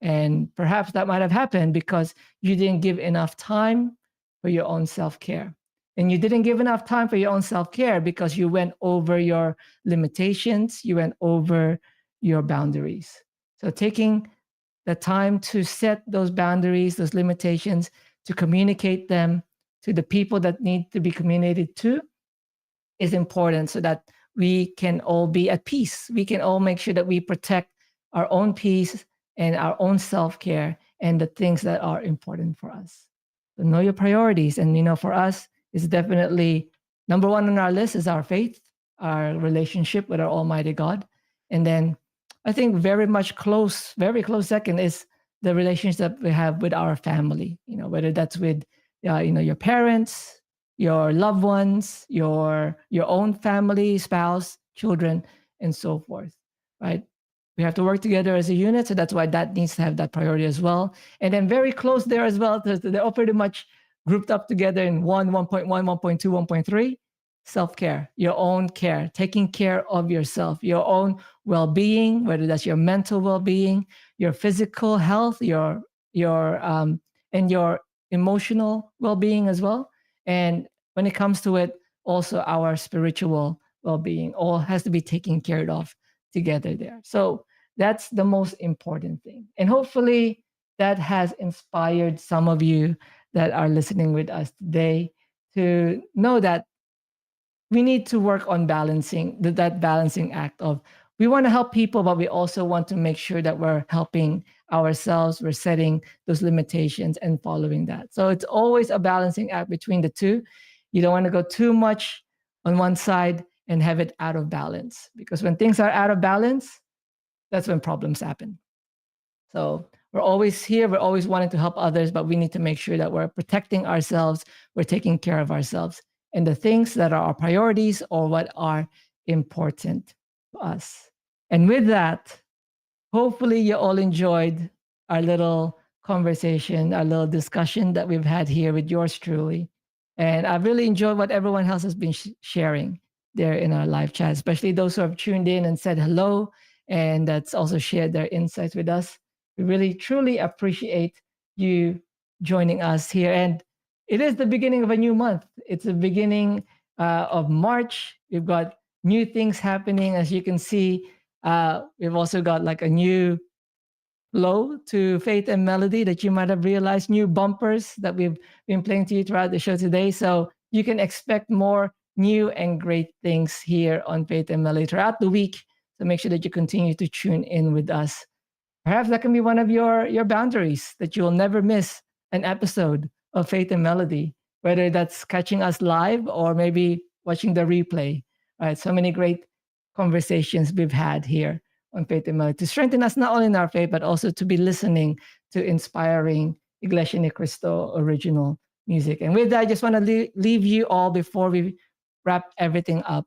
And perhaps that might have happened because you didn't give enough time for your own self-care. And you didn't give enough time for your own self-care because you went over your limitations, you went over your boundaries. So taking the time to set those boundaries, those limitations, to communicate them to the people that need to be communicated to is important so that we can all be at peace. We can all make sure that we protect our own peace and our own self-care and the things that are important for us. So know your priorities. And, for us, it's definitely number one on our list is our faith, our relationship with our Almighty God. And then I think very close second is the relationship we have with our family, whether that's with, your parents, your loved ones, your own family, spouse, children, and so forth, right? We have to work together as a unit. So that's why that needs to have that priority as well. And then very close there as well. They're all pretty much grouped up together in 1.1, 1.2, 1.3. Self-care, your own care, taking care of yourself, your own well-being, whether that's your mental well-being, your physical health, and your emotional well-being as well. And when it comes to it, also our spiritual well-being all has to be taken care of together there. So that's the most important thing. And hopefully that has inspired some of you that are listening with us today to know that we need to work on balancing that balancing act of we want to help people, but we also want to make sure that we're helping ourselves. We're setting those limitations and following that. So it's always a balancing act between the two. You don't want to go too much on one side and have it out of balance, because when things are out of balance, that's when problems happen. So we're always here, we're always wanting to help others, but we need to make sure that we're protecting ourselves, we're taking care of ourselves, and the things that are our priorities or what are important to us. And with that, hopefully you all enjoyed our little conversation, our little discussion that we've had here with yours truly. And I've really enjoyed what everyone else has been sharing there in our live chat, especially those who have tuned in and said hello, and that's also shared their insights with us. We really, truly appreciate you joining us here. And it is the beginning of a new month. It's the beginning of March. We've got new things happening. As you can see, we've also got like a new flow to Faith and Melody that you might have realized, new bumpers that we've been playing to you throughout the show today. So you can expect more new and great things here on Faith and Melody throughout the week. So make sure that you continue to tune in with us. Perhaps that can be one of your boundaries, that you will never miss an episode of Faith and Melody, whether that's catching us live or maybe watching the replay. Right? So many great conversations we've had here on Faith and Melody to strengthen us not only in our faith, but also to be listening to inspiring Iglesia Ni Cristo original music. And with that, I just want to leave you all, before we wrap everything up,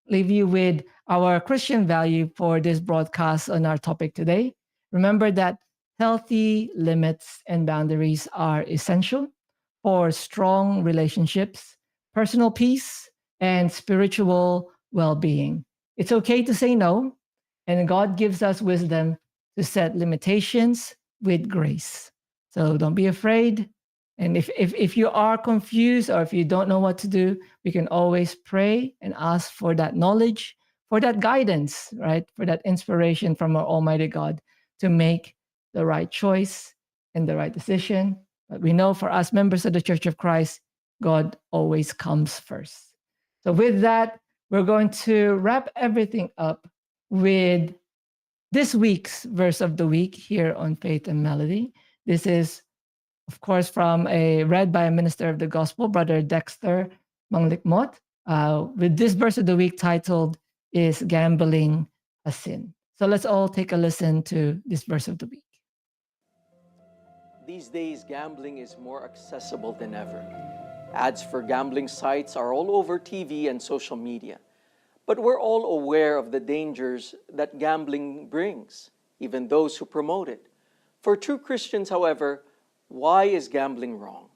leave you with our Christian value for this broadcast on our topic today. Remember that healthy limits and boundaries are essential for strong relationships, personal peace, and spiritual well-being. It's okay to say no, and God gives us wisdom to set limitations with grace. So don't be afraid. And if you are confused or if you don't know what to do, we can always pray and ask for that knowledge, for that guidance, right? For that inspiration from our Almighty God to make the right choice and the right decision. But we know for us members of the Church of Christ, God always comes first. So with that, we're going to wrap everything up with this week's verse of the week here on Faith and Melody. This is, of course, read by a minister of the gospel, Brother Dexter Manglikmot, with this verse of the week titled, Is Gambling a Sin? So let's all take a listen to this verse of the week. These days, gambling is more accessible than ever. Ads for gambling sites are all over TV and social media. But we're all aware of the dangers that gambling brings, even those who promote it. For true Christians, however, why is gambling wrong?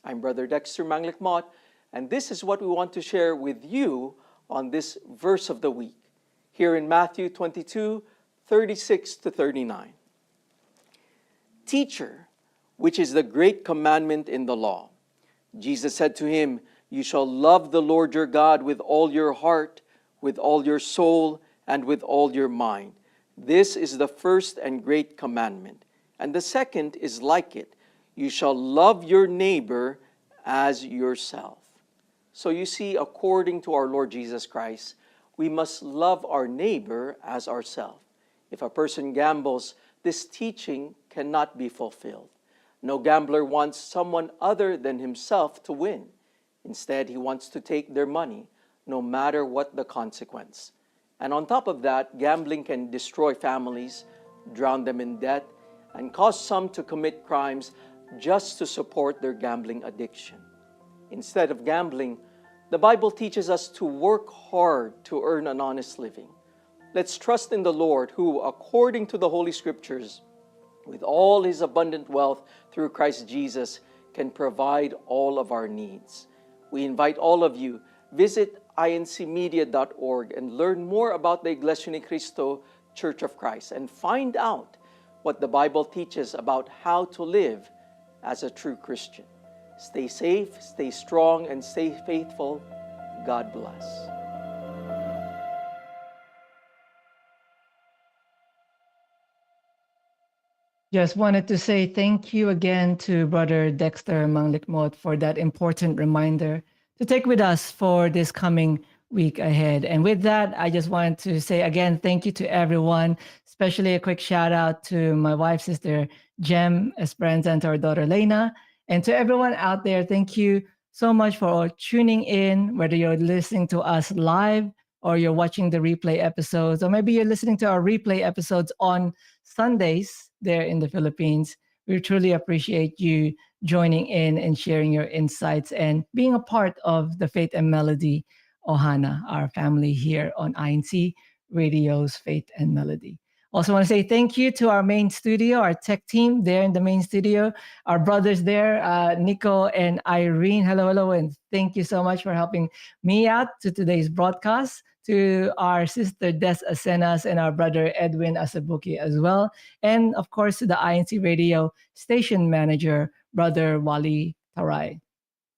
I'm Brother Dexter Manglikmot, and this is what we want to share with you on this verse of the week, here in Matthew 22, 36 to 39. Teacher, which is the great commandment in the law? Jesus said to him, You shall love the Lord your God with all your heart, with all your soul, and with all your mind. This is the first and great commandment. And the second is like it. You shall love your neighbor as yourself. So you see, according to our Lord Jesus Christ, we must love our neighbor as ourselves. If a person gambles, this teaching cannot be fulfilled. No gambler wants someone other than himself to win. Instead, he wants to take their money, no matter what the consequence. And on top of that, gambling can destroy families, drown them in debt, and cause some to commit crimes just to support their gambling addiction. Instead of gambling, the Bible teaches us to work hard to earn an honest living. Let's trust in the Lord who, according to the Holy Scriptures, with all His abundant wealth through Christ Jesus, can provide all of our needs. We invite all of you, visit incmedia.org and learn more about the Iglesia ni Cristo Church of Christ and find out what the Bible teaches about how to live as a true Christian. Stay safe, stay strong, and stay faithful. God bless. Just wanted to say thank you again to Brother Dexter Manglikmot for that important reminder to take with us for this coming week ahead. And with that, I just wanted to say again, thank you to everyone, especially a quick shout out to my wife's sister, Jem Esperanza, and to our daughter, Lena. And to everyone out there, thank you so much for tuning in, whether you're listening to us live or you're watching the replay episodes, or maybe you're listening to our replay episodes on Sundays there in the Philippines. We truly appreciate you joining in and sharing your insights and being a part of the Faith and Melody Ohana, our family here on INC Radio's Faith and Melody. Also want to say thank you to our main studio, our tech team there in the main studio, our brothers there, Nico and Irene. Hello, hello, and thank you so much for helping me out to today's broadcast. To our sister Des Asenas and our brother Edwin Asabuki as well. And of course, to the INC Radio station manager, Brother Wally Taray.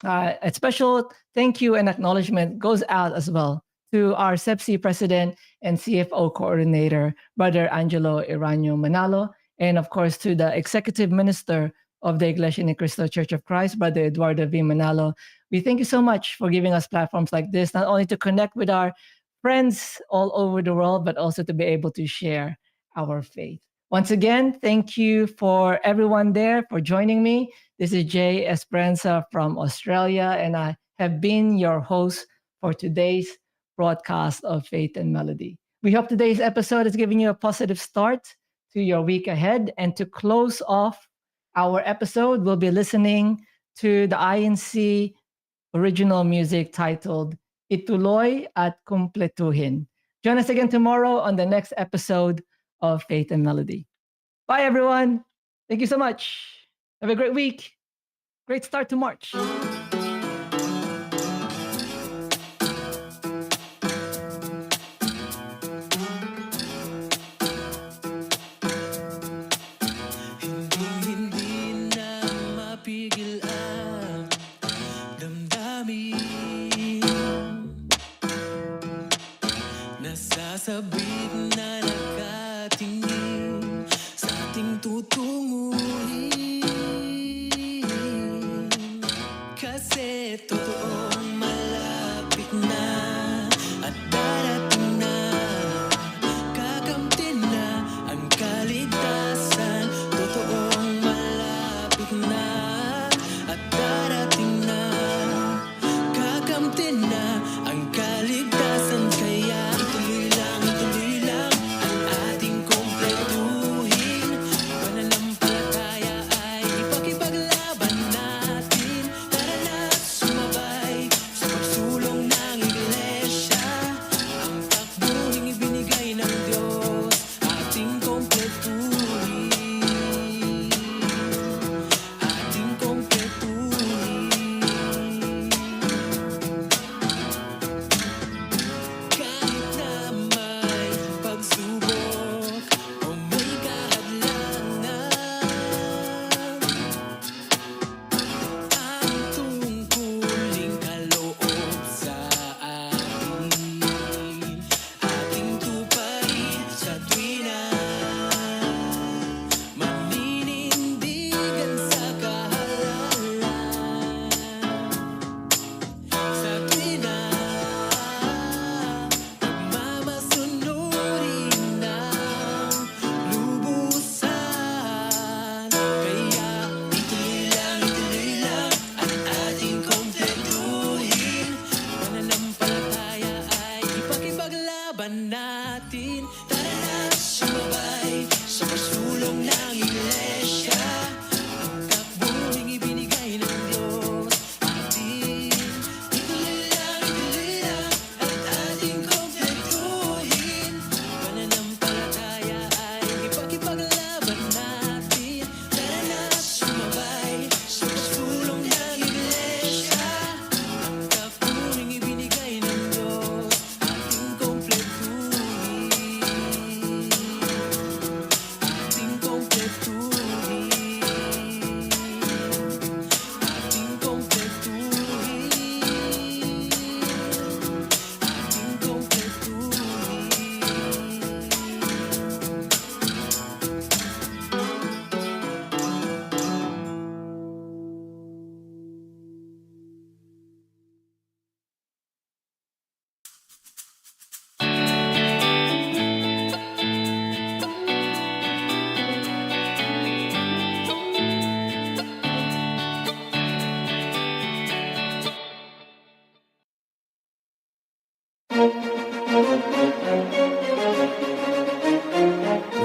A special thank you and acknowledgement goes out as well to our CEBSI president and CFO coordinator, Brother Angelo Iranio Manalo, and of course to the executive minister of the Iglesia ni Cristo Church of Christ, Brother Eduardo V. Manalo. We thank you so much for giving us platforms like this, not only to connect with our friends all over the world, but also to be able to share our faith. Once again, thank you for everyone there for joining me. This is Jay Esperanza from Australia, and I have been your host for today's broadcast of Faith and Melody. We hope today's episode is giving you a positive start to your week ahead. And to close off our episode, we'll be listening to the INC original music titled Ituloy at Kumpletuhin. Join us again tomorrow on the next episode of Faith and Melody. Bye, everyone. Thank you so much. Have a great week. Great start to March. Sabit na nakatingin sa ating tutunguhin. Kasi totoong malapit na at darating na. Kakamtin na ang kaligtasan. Totoong malapit na at darating na. Kakamtin na ang kaligtasan. Kaya ituloy lang ang ating kumpletuhin. Pananampalataya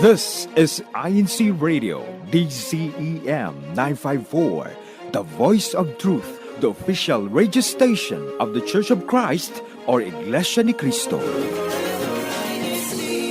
This is INCRadio, DCEM 954, the voice of truth, the official radio station of the Church of Christ or Iglesia ni Cristo.